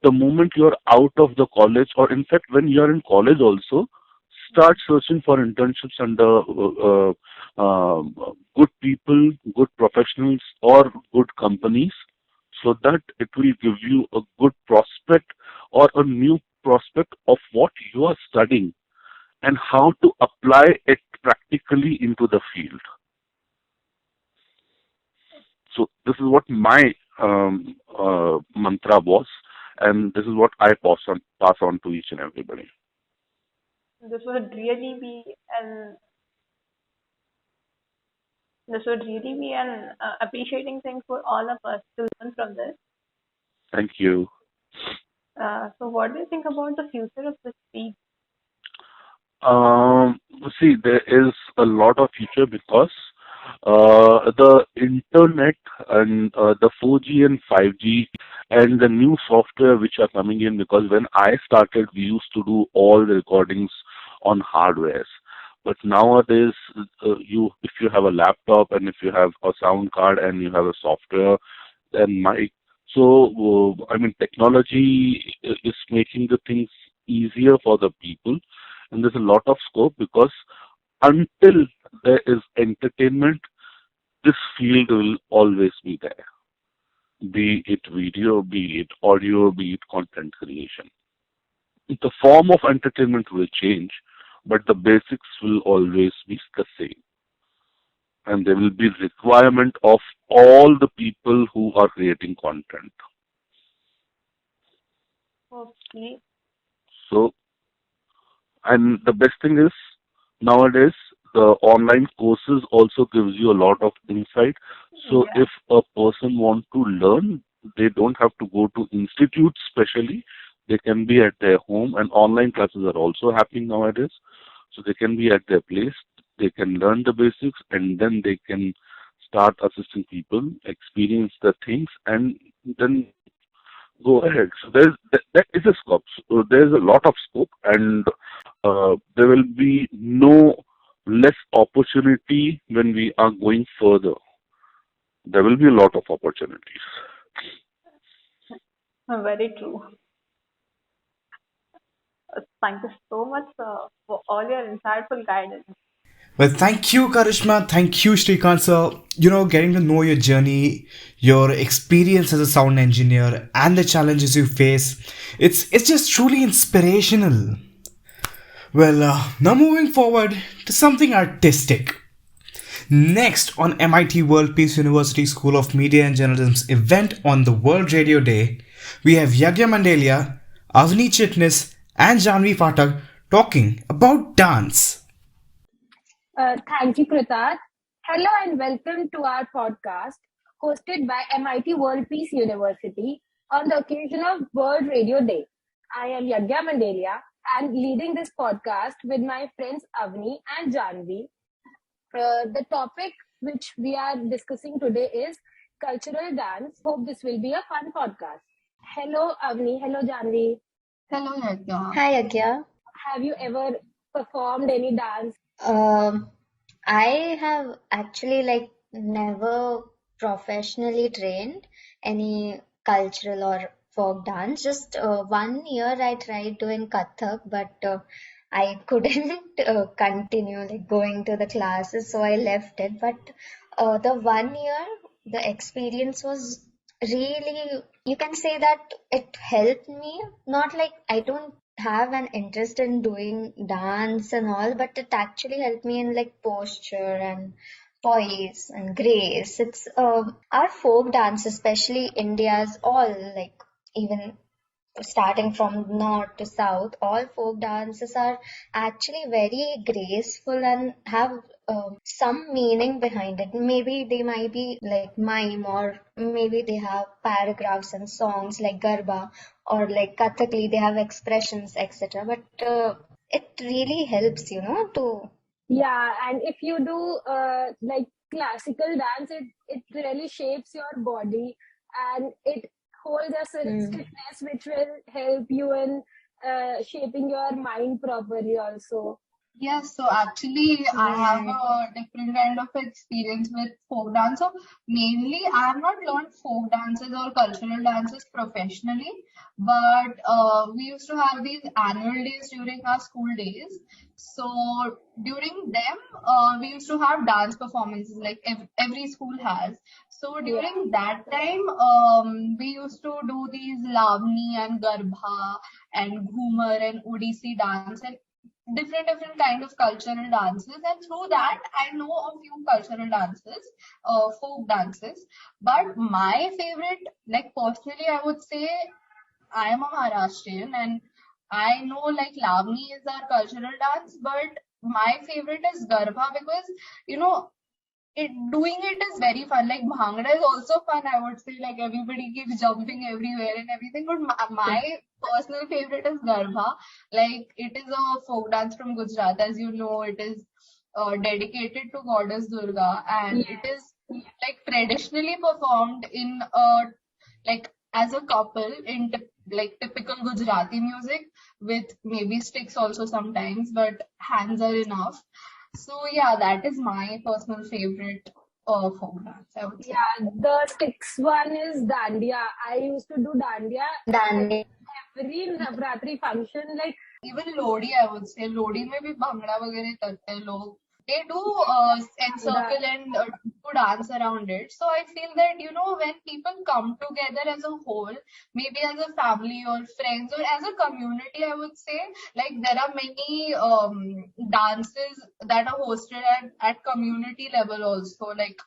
the moment you're out of the college, or in fact when you're in college also, start searching for internships under good people, good professionals, or good companies, so that it will give you a good prospect or a new prospect of what you are studying and how to apply it practically into the field. So this is what my mantra was, and this is what I pass on to each and everybody. This would really be an this would really be an appreciating thing for all of us to learn from this. Thank you. So, what do you think about the future of this field? Um, See, there is a lot of future because the internet and the 4G and 5G and the new software which are coming in. Because when I started, we used to do all the recordings on hardwares. But nowadays, if you have a laptop and if you have a sound card and you have a software and mic, so I mean, technology is making the things easier for the people, and there's a lot of scope because until there is entertainment, this field will always be there. Be it video, be it audio, be it content creation. The form of entertainment will change, but the basics will always be the same. And there will be requirement of all the people who are creating content. Okay. So, and the best thing is, nowadays the online courses also gives you a lot of insight. So Yeah. if a person want to learn, they don't have to go to institutes specially. They can be at their home, and online classes are also happening nowadays. So they can be at their place, they can learn the basics, and then they can start assisting people, experience the things, and then go ahead. So that is a scope. So there's a lot of scope, and there will be no less opportunity when we are going further. There will be a lot of opportunities. Very true. Thank you so much, sir, for all your insightful guidance. Well, thank you, Karishma. Thank you, Shrikant, sir. Getting to know your journey, your experience as a sound engineer, and the challenges you face, it's just truly inspirational. Well, now moving forward to something artistic. Next, on MIT World Peace University School of Media and Journalism's event on the World Radio Day, we have Yagya Mandalia, Avni Chitnis, and Janvi Pathak talking about dance. Thank you, Kritat. Hello and welcome to our podcast hosted by MIT World Peace University on the occasion of World Radio Day. I am Yagya Mandalia and leading this podcast with my friends Avni and Janvi. The topic which we are discussing today is cultural dance. Hope this will be a fun podcast. Hello, Avni. Hello, Janvi. Hello, Yagya. Hi, Agya. Have you ever performed any dance? I have actually never professionally trained any cultural or folk dance. Just 1 year I tried doing Kathak, but I couldn't continue going to the classes, so I left it. But the 1 year, the experience was really, you can say that it helped me. Not like I don't have an interest in doing dance and all, but it actually helped me in posture and poise and grace. It's our folk dance, especially India's all even starting from north to south, all folk dances are actually very graceful and have some meaning behind it. Maybe they might be like mime, or maybe they have paragraphs and songs like Garba, or like Kathakali, they have expressions, etc. But it really helps, to. Yeah, and if you do classical dance, it really shapes your body and it holds a stiffness which will help you in shaping your mind properly also. Yes, so actually, I have a different kind of experience with folk dance. So, mainly, I have not learned folk dances or cultural dances professionally, but we used to have these annual days during our school days. So, during them, we used to have dance performances like every school has. So, during that time, we used to do these Lavani and Garbha and Ghumar and Odissi dance and different kind of cultural dances, and through that I know a few cultural dances, folk dances. But my favorite, personally, I would say I am a Maharashtrian, and I know Lavani is our cultural dance, but my favorite is Garbha because you know doing it is very fun. Like Bhangra is also fun, I would say. Like everybody keeps jumping everywhere and everything. But my personal favorite is Garbha. Like it is a folk dance from Gujarat, as you know. It is dedicated to goddess Durga, and it is traditionally performed in as a couple in typical Gujarati music with maybe sticks also sometimes, but hands are enough. So yeah, that is my personal favorite folk dance, I would say. Yeah, the six one is Dandiya. I used to do Dandiya Dandiya. every Navratri function. Like even Lodi, I would say. Lodi में भी भांगड़ा वगैरह करते हैं लोग. They do encircle and do dance around it. So I feel that, when people come together as a whole, maybe as a family or friends or as a community, I would say, there are many dances that are hosted at community level also, like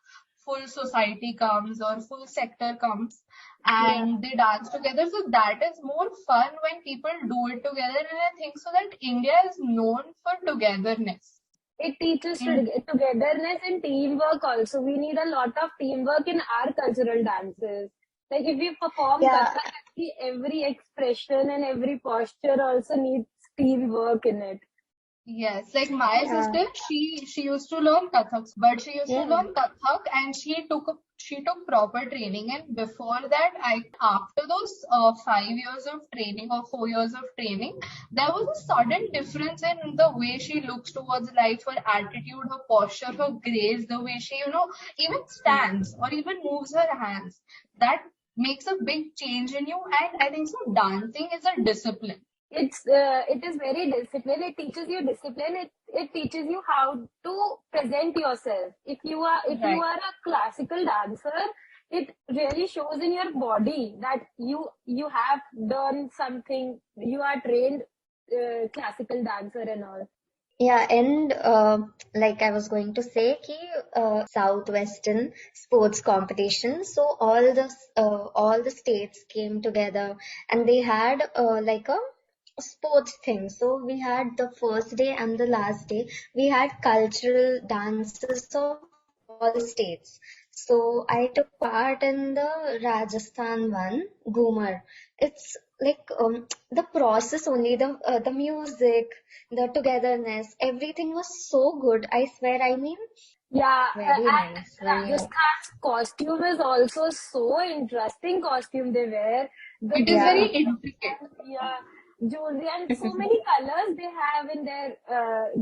full society comes or full sector comes and they dance together. So that is more fun when people do it together. And I think so that India is known for togetherness. It teaches togetherness and teamwork also. We need a lot of teamwork in our cultural dances. Like if we perform Kathak, every expression and every posture also needs teamwork in it. Yes, like my sister, she used to learn Kathak, but she used to learn Kathak and she took proper training. And before that, after those 5 years of training or 4 years of training, there was a sudden difference in the way she looks towards life, her attitude, her posture, her grace, the way she even stands or even moves her hands. That makes a big change in you. And I think so. Dancing is a discipline. it is very disciplined. It teaches you discipline. It teaches you how to present yourself. If you Right. are a classical dancer, it really shows in your body that you have done something. You are trained classical dancer and all. Yeah, and like I was going to say, कि, Southwestern sports competition. So all the states came together and they had like a sports thing. So we had the first day and the last day. We had cultural dances of all states. So I took part in the Rajasthan one, Ghumar. It's like the process only, the music, the togetherness, everything was so good. I swear, I mean, Yeah, very and nice, very nice. Rajasthan's costume is also so interesting costume they wear. The It is very Yeah. intricate. yeah, jewelry and so many colors they have in their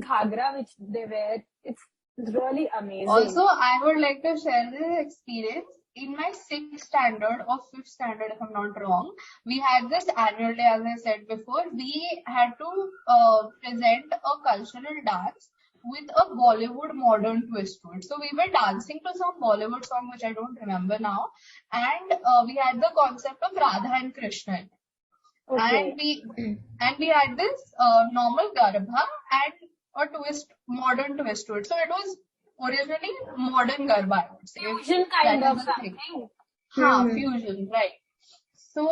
ghagra which they wear. It's really Also, amazing. I would like to share this experience. In my sixth standard or fifth standard, if I'm not wrong, we had this annual day, as I said before. We had to present a cultural dance with a Bollywood modern twist to it. So we were dancing to some Bollywood song, which I don't remember now, and we had the concept of Radha and Krishna, and Okay. we had this normal garba and a modern twist to it. So it was originally modern garba, I would say. Fusion That kind is of the thing. something. Fusion, right. So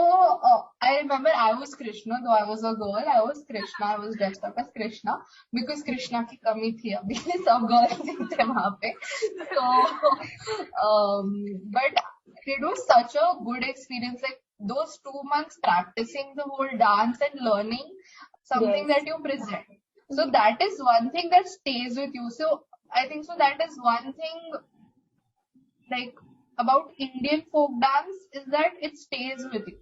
I remember I was Krishna, though I was a girl. I was Krishna. I was dressed up as Krishna because Krishna की कमी थी अभी सब girls ही थे वहाँ पे. So, but it was such a good experience. Like those 2 months practicing the whole dance and learning something Yes. that you present. So that is one thing that stays with you. So I think so that is one thing like about Indian folk dance is that it stays with you.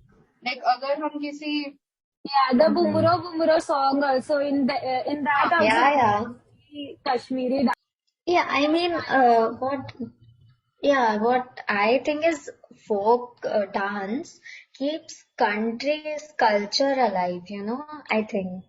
Like अगर हम किसी Yeah, the Bumuro Bumuro song also in that also Yeah, there yeah. was the Kashmiri dance. Yeah, I mean, what I think is folk dance keeps country's culture alive, you know. I think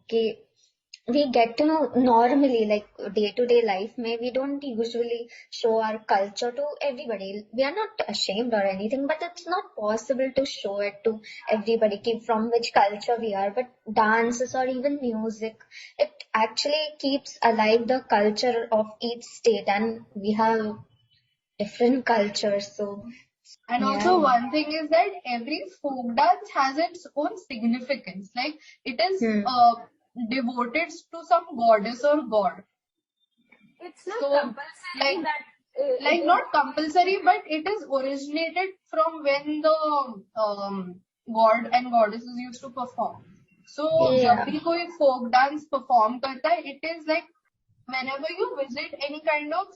we get to know normally, like day to day life, may we don't usually show our culture to everybody. We are not ashamed or anything, but it's not possible to show it to everybody from which culture we are. But dances or even music, it actually keeps alive the culture of each state, and we have different cultures. So and yeah, also yeah. one thing is that every folk dance has its own significance. Like it is devoted to some goddess or god. It's not So compulsory like that like not compulsory, but it is originated from when the god and goddesses used to perform. So जब Yeah. भी कोई folk dance perform करता है, it is like whenever you visit any kind of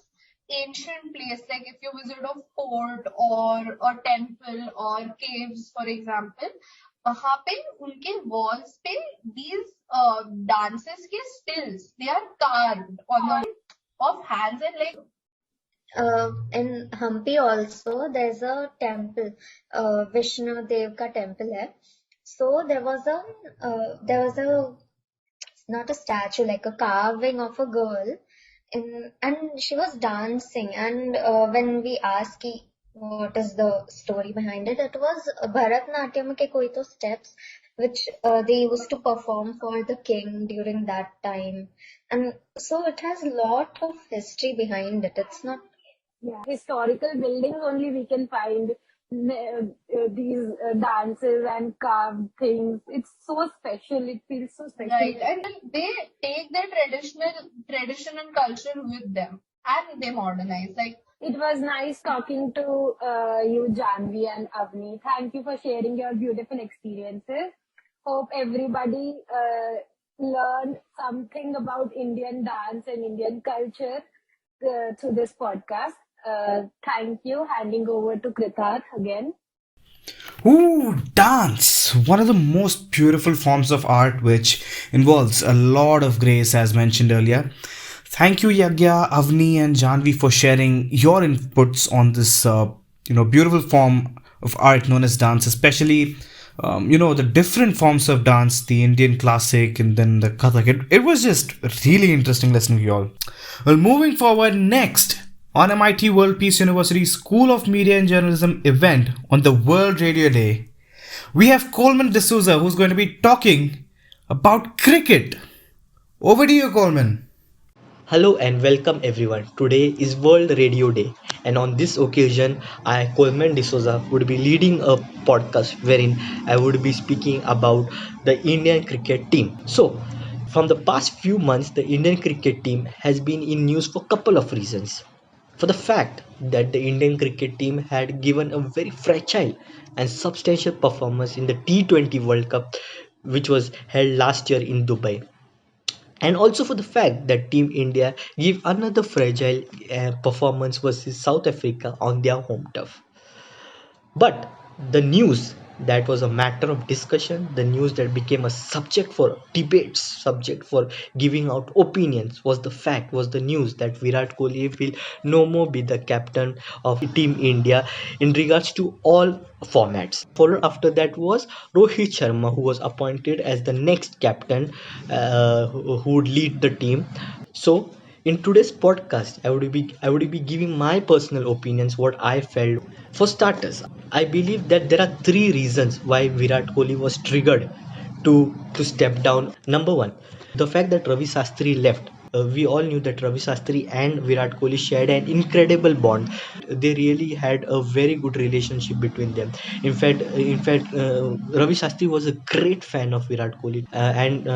ancient place, like if you visit a fort or a temple or caves, for example, वहाँ पे उनके walls पे these dances के stills they are carved on the of hands and like In Hampi also there's a temple, Vishnu Dev ka temple hai. So there was a not a statue, like a carving of a girl, and she was dancing. And when we asked ki, what is the story behind it, it was Bharatnatyam ke koi to steps which they used to perform for the king during that time, and so it has a lot of history behind it. It's not. yeah, historical buildings only we can find these dances and carved things. It's so special. It feels so special. right, and they take their tradition and culture with them, and they modernize. Like It was nice talking to you, Janvi and Avni. Thank you for sharing your beautiful experiences. Hope everybody learned something about Indian dance and Indian culture through this podcast. Thank you. Handing over to Kritarth again. Ooh, dance! One of the most beautiful forms of art which involves a lot of grace, as mentioned earlier. Thank you, Yagya, Avni, and Janvi, for sharing your inputs on this, beautiful form of art known as dance, especially the different forms of dance, the Indian classic and then the Kathak. It was just really interesting listening to you all. Well, moving forward, next on MIT World Peace University School of Media and Journalism event on the World Radio Day, we have Coleman D'Souza who's going to be talking about cricket. Over to you, Coleman. Hello and welcome everyone. Today is World Radio Day, and on this occasion, I, Coleman D'Souza, would be leading a podcast wherein I would be speaking about the Indian cricket team. So, from the past few months, the Indian cricket team has been in news for a couple of reasons. For the fact that the Indian cricket team had given a very fragile and substantial performance in the T20 World Cup, which was held last year in Dubai, and also for the fact that Team India gave another fragile performance versus South Africa on their home turf. But the news that was a matter of discussion, the news that became a subject for debates, subject for giving out opinions, was the news that Virat Kohli will no more be the captain of Team India in regards to all formats. Followed after that was Rohit Sharma, who was appointed as the next captain who would lead the team. So in today's podcast, I would be giving my personal opinions, what I felt. For starters, I believe that there are three reasons why Virat Kohli was triggered to step down. Number one, the fact that Ravi Shastri left. We all knew that Ravi Shastri and Virat Kohli shared an incredible bond. They really had a very good relationship between them. In fact, Ravi Shastri was a great fan of Virat Kohli, and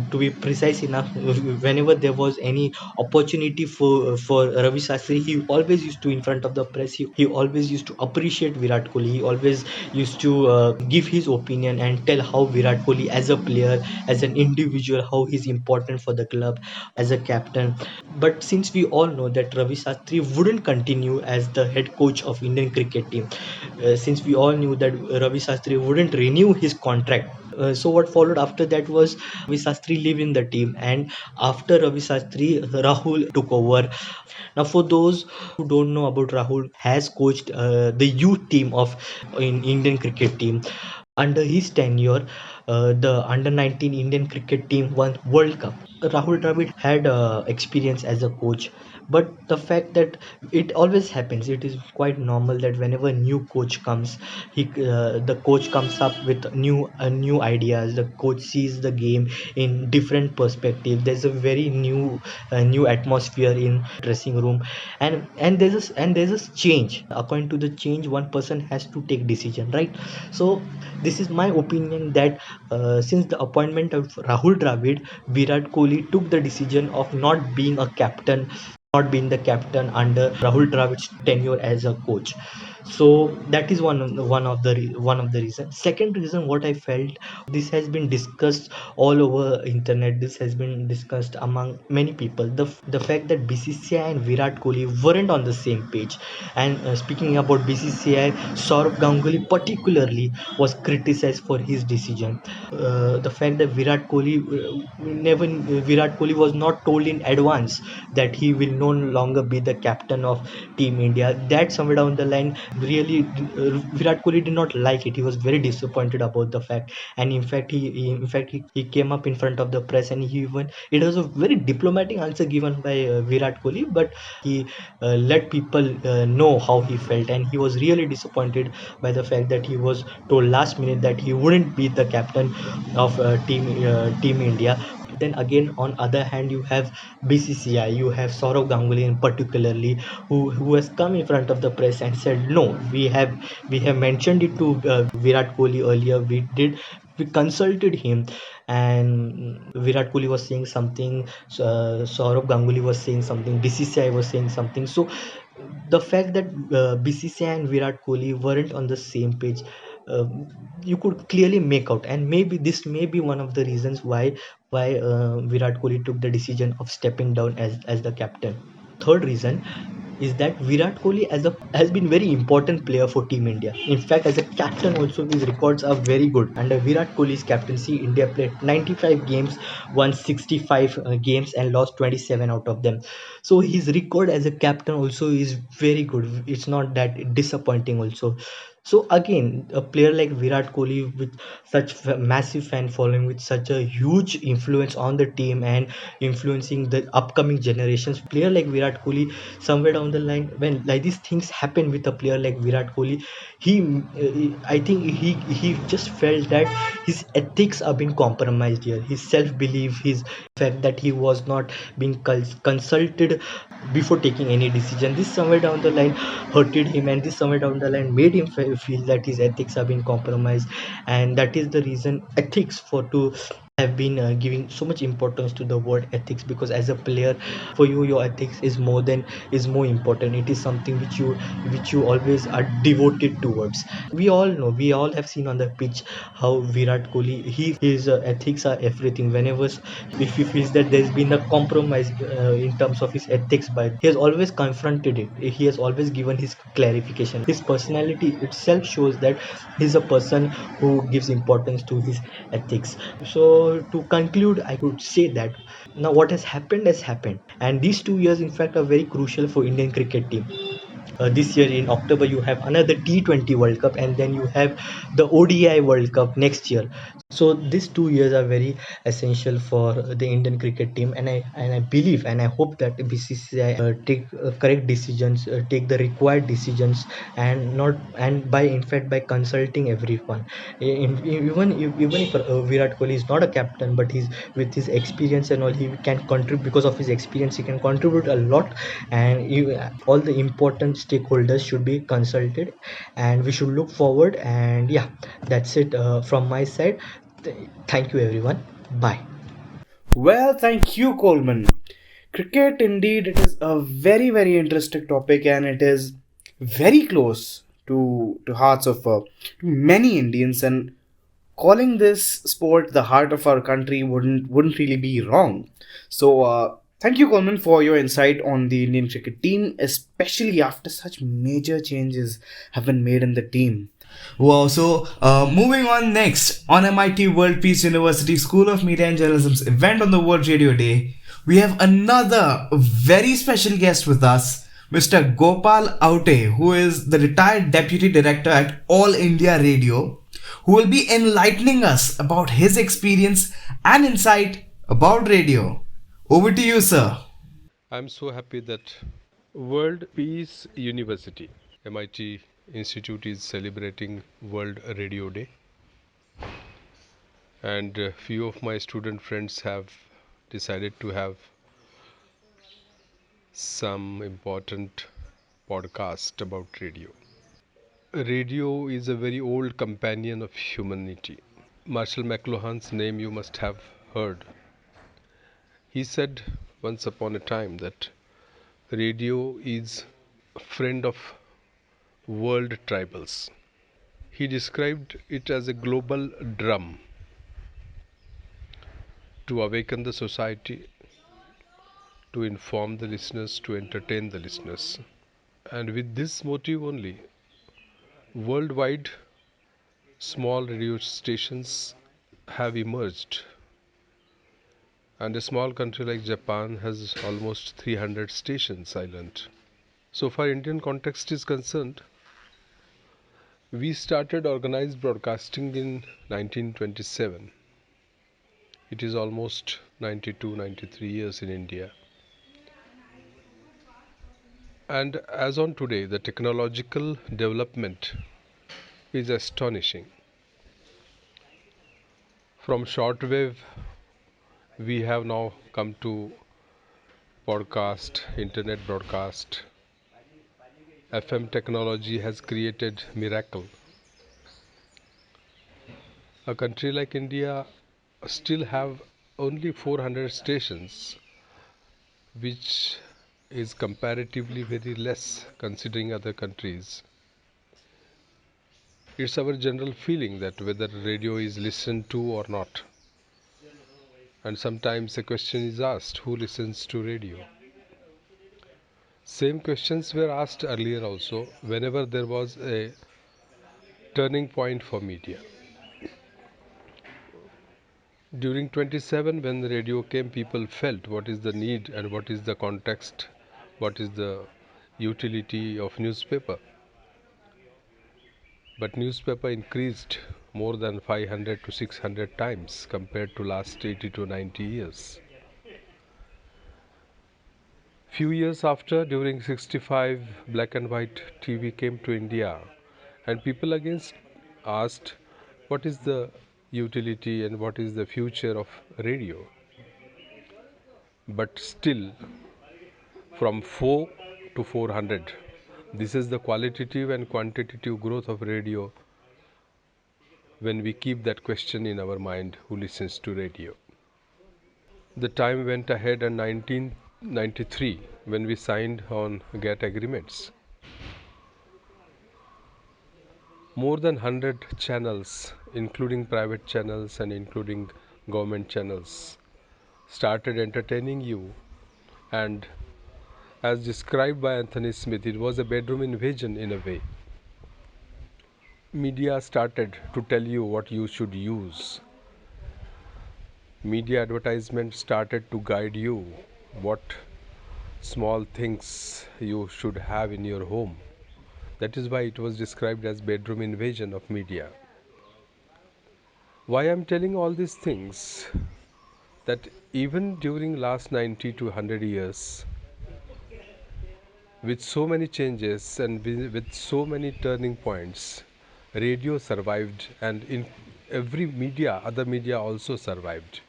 to be precise enough, whenever there was any opportunity for Ravi Shastri, he always used to, in front of the press, he always used to appreciate Virat Kohli. He always used to give his opinion and tell how Virat Kohli as a player, as an individual, how he's important for the club as a captain. But since we all know that Ravi Shastri wouldn't continue as the head coach of Indian cricket team, since we all knew that Ravi Shastri wouldn't renew his contract, so what followed after that was Ravi Shastri leaving the team, and after Ravi Shastri, Rahul took over. Now, for those who don't know about Rahul, has coached the youth team of in Indian cricket team. Under his tenure, the under 19 Indian cricket team won World Cup. Rahul Dravid had experience as a coach, but the fact that it always happens, it is quite normal that whenever a new coach comes, the coach comes up with new ideas. The coach sees the game in different perspective. There's a very new atmosphere in dressing room, and there's a change. According to the change, one person has to take decision, right? So this is my opinion that since the appointment of Rahul Dravid, Virat Kohli took the decision of not being a captain, not being the captain under Rahul Dravid's tenure as a coach. So that is one of the reasons. Second reason, what I felt, this has been discussed all over internet. This has been discussed among many people. The fact that BCCI and Virat Kohli weren't on the same page. And speaking about BCCI, Saurav Ganguly particularly was criticized for his decision. The fact that Virat Kohli was not told in advance that he will no longer be the captain of Team India. That somewhere down the line, really, Virat Kohli did not like it. He was very disappointed about the fact, and in fact he came up in front of the press, and he even, it was a very diplomatic answer given by Virat Kohli, but he let people know how he felt, and he was really disappointed by the fact that he was told last minute that he wouldn't be the captain of Team India. Then again, on other hand, you have BCCI, you have Saurav Ganguly in particularly, who has come in front of the press and said, no, we have mentioned it to Virat Kohli earlier. We consulted him, and Virat Kohli was saying something, Saurav Ganguly was saying something, BCCI was saying something. So the fact that BCCI and Virat Kohli weren't on the same page, uh, you could clearly make out, and maybe this may be one of the reasons why Virat Kohli took the decision of stepping down as the captain. Third reason is that Virat Kohli has been very important player for Team India. In fact, as a captain also, his records are very good. Under Virat Kohli's captaincy, India played 95 games, won 65 games, and lost 27 out of them. So his record as a captain also is very good. It's not that disappointing also. So again, a player like Virat Kohli with such massive fan following, with such a huge influence on the team and influencing the upcoming generations, player like Virat Kohli, somewhere down the line, when like these things happen with a player like Virat Kohli, I think he just felt that his ethics are being compromised here. His self belief, his fact that he was not being consulted before taking any decision. This somewhere down the line hurted him, and this somewhere down the line made him feel that his ethics have been compromised, and that is the reason ethics for to have been giving so much importance to the word ethics, because as a player, for you, your ethics is more important. It is something which you always are devoted towards. We all know, we all have seen on the pitch how Virat Kohli, his ethics are everything. Whenever if he feels that there's been a compromise in terms of his ethics, by he has always confronted it. He has always given his clarification. His personality itself shows that he's a person who gives importance to his ethics. So to conclude, I could say that now what has happened, and these 2 years in fact are very crucial for Indian cricket team. This year in October you have another T20 World Cup, and then you have the ODI World Cup next year. So these 2 years are very essential for the Indian cricket team, and I believe and I hope that BCCI take correct decisions, take the required decisions, and not and by in fact by consulting everyone. Even if Virat Kohli is not a captain, but he's with his experience and all, he can contribute. Because of his experience, he can contribute a lot, and all the important stakeholders should be consulted, and we should look forward. And yeah, that's it from my side. Thank you everyone. Bye. Well, thank you, Coleman. Cricket, indeed, it is a very, very interesting topic, and it is very close to hearts of to many Indians. And calling this sport the heart of our country wouldn't really be wrong. So, thank you, Coleman, for your insight on the Indian cricket team, especially after such major changes have been made in the team. Wow, so moving on next, on MIT World Peace University School of Media and Journalism's event on the World Radio Day, we have another very special guest with us, Mr. Gopal Aute, who is the retired deputy director at All India Radio, who will be enlightening us about his experience and insight about radio. Over to you, sir. I'm so happy that World Peace University, MIT Institute, is celebrating World Radio Day, and a few of my student friends have decided to have some important podcast about radio. Radio is a very old companion of humanity. Marshall McLuhan's name you must have heard. He said once upon a time that radio is a friend of world tribals. He described it as a global drum to awaken the society, to inform the listeners, to entertain the listeners. And with this motive only, worldwide small radio stations have emerged. And a small country like Japan has almost 300 stations silent. So far Indian context is concerned, we started organized broadcasting in 1927. It is almost 92, 93 years in India. And as on today, the technological development is astonishing. From shortwave, we have now come to podcast, internet broadcast. FM technology has created miracle. A country like India still have only 400 stations, which is comparatively very less considering other countries. It's our general feeling that whether radio is listened to or not. And sometimes a question is asked, who listens to radio? Same questions were asked earlier also, whenever there was a turning point for media. During 27, when the radio came, people felt what is the need and what is the context, what is the utility of newspaper. but newspaper increased more than 500 to 600 times compared to last 80 to 90 years. Few years after, during 65, black and white TV came to India, and people again asked what is the utility and what is the future of radio. But still, from 4 to 400, this is the qualitative and quantitative growth of radio when we keep that question in our mind, who listens to radio. The time went ahead in 1993 when we signed on GATT agreements. More than 100 channels, including private channels and including government channels, started entertaining you, and as described by Anthony Smith, it was a bedroom invasion in a way. Media started to tell you what you should use. Media advertisement started to guide you what small things you should have in your home. That is why it was described as bedroom invasion of media. Why I'm telling all these things? That even during last 90 to 100 years, with so many changes and with so many turning points, radio survived, and in every media, other media also survived.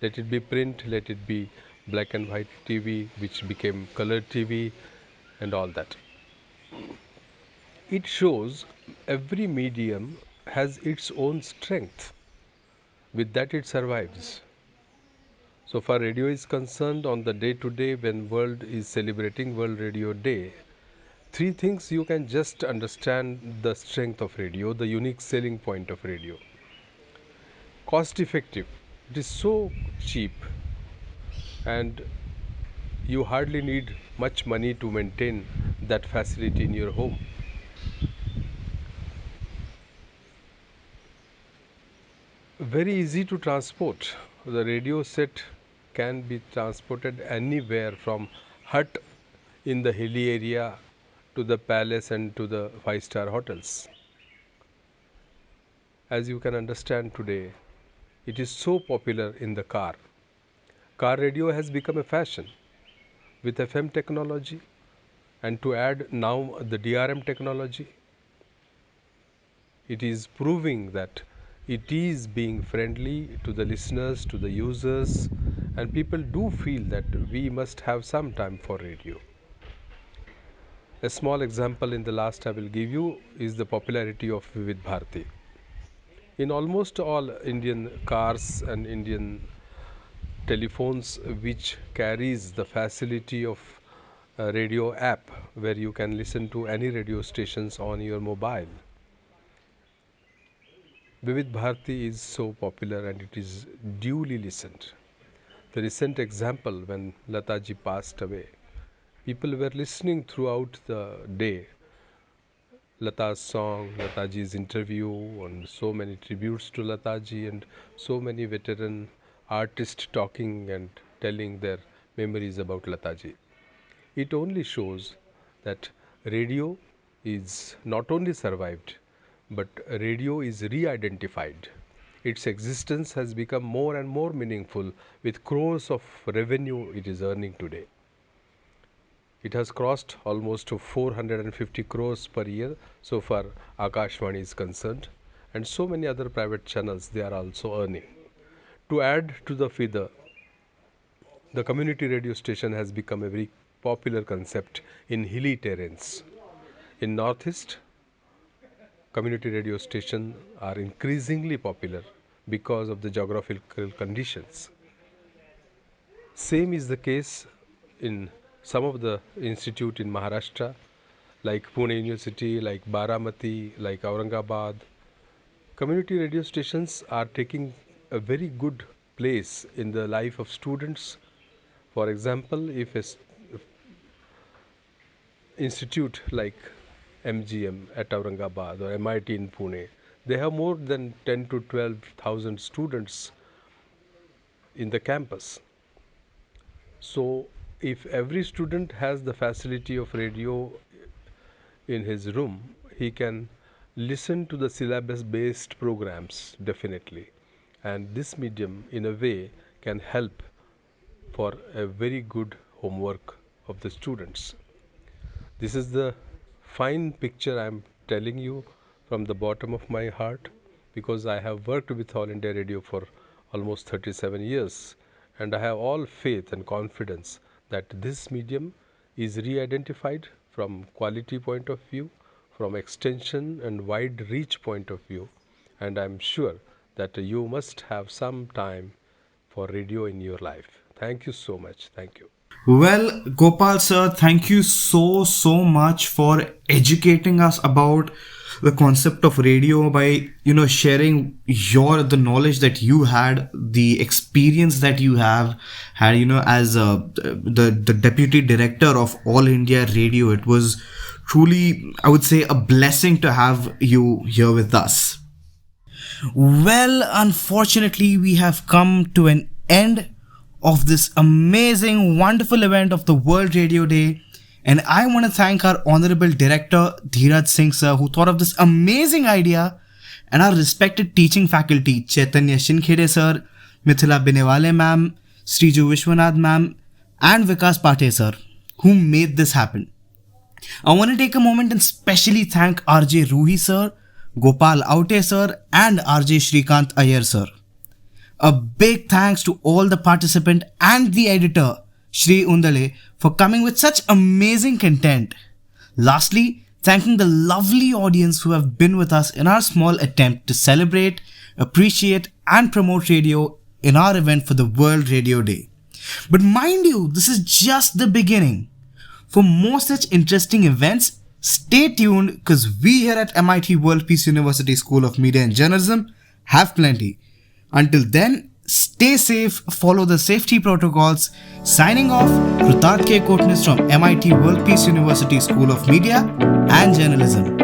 Let it be print, let it be black and white TV, which became color TV and all that. It shows every medium has its own strength. With that it survives. So far radio is concerned, on the day today when world is celebrating World Radio Day, three things you can just understand the strength of radio, the unique selling point of radio. Cost effective. It is so cheap and you hardly need much money to maintain that facility in your home. Very easy to transport. The radio set can be transported anywhere from hut in the hilly area to the palace and to the five-star hotels. As you can understand today, it is so popular in the car. Car radio has become a fashion with FM technology, and to add now the DRM technology. It is proving that it is being friendly to the listeners, to the users, and people do feel that we must have some time for radio. A small example in the last I will give you is the popularity of Vivid Bharati. In almost all Indian cars and Indian telephones which carries the facility of a radio app where you can listen to any radio stations on your mobile, Vivid Bharati is so popular and it is duly listened. The recent example, when Lataji passed away, people were listening throughout the day Lata's song, Lataji's interview, and so many tributes to Lataji, and so many veteran artists talking and telling their memories about Lataji. It only shows that radio is not only survived, but radio is re-identified. Its existence has become more and more meaningful with crores of revenue it is earning today. It has crossed almost to 450 crores per year so far Akashvani is concerned, and so many other private channels they are also earning. To add to the figure, the community radio station has become a very popular concept in hilly terrains. In Northeast, community radio stations are increasingly popular because of the geographical conditions. Same is the case in some of the institute in Maharashtra, like Pune University, like Baramati, like Aurangabad. Community radio stations are taking a very good place in the life of students. For example, if a institute like MGM at Aurangabad or MIT in Pune, they have more than 10 to 12,000 students in the campus. So if every student has the facility of radio in his room, he can listen to the syllabus based programs definitely, and this medium in a way can help for a very good homework of the students. This is the fine picture I am telling you from the bottom of my heart, because I have worked with All India Radio for almost 37 years, and I have all faith and confidence that this medium is re-identified from quality point of view, from extension and wide reach point of view, and I am sure that you must have some time for radio in your life. Thank you so much. Thank you. Well, Gopal sir, thank you so much for educating us about the concept of radio by sharing the knowledge that you had, the experience that you have had, as the deputy director of All India Radio. It was truly, I would say, a blessing to have you here with us. Well, unfortunately, we have come to an end of this amazing, wonderful event of the World Radio Day. And I want to thank our Honorable Director, Dheeraj Singh sir, who thought of this amazing idea, and our respected teaching faculty, Chaitanya Shinkhede sir, Mithila Binewale ma'am, Sriju Vishwanath ma'am, and Vikas Pathe sir, who made this happen. I want to take a moment and specially thank RJ Ruhi sir, Gopal Aute sir, and RJ Shrikant Iyer sir. A big thanks to all the participant and the editor, Shri Undale, for coming with such amazing content. Lastly, thanking the lovely audience who have been with us in our small attempt to celebrate, appreciate, and promote radio in our event for the World Radio Day. But mind you, this is just the beginning. For more such interesting events, stay tuned, because we here at MIT World Peace University School of Media and Journalism have plenty. Until then, stay safe, follow the safety protocols. Signing off, Krutat K. Kotnis from MIT World Peace University School of Media and Journalism.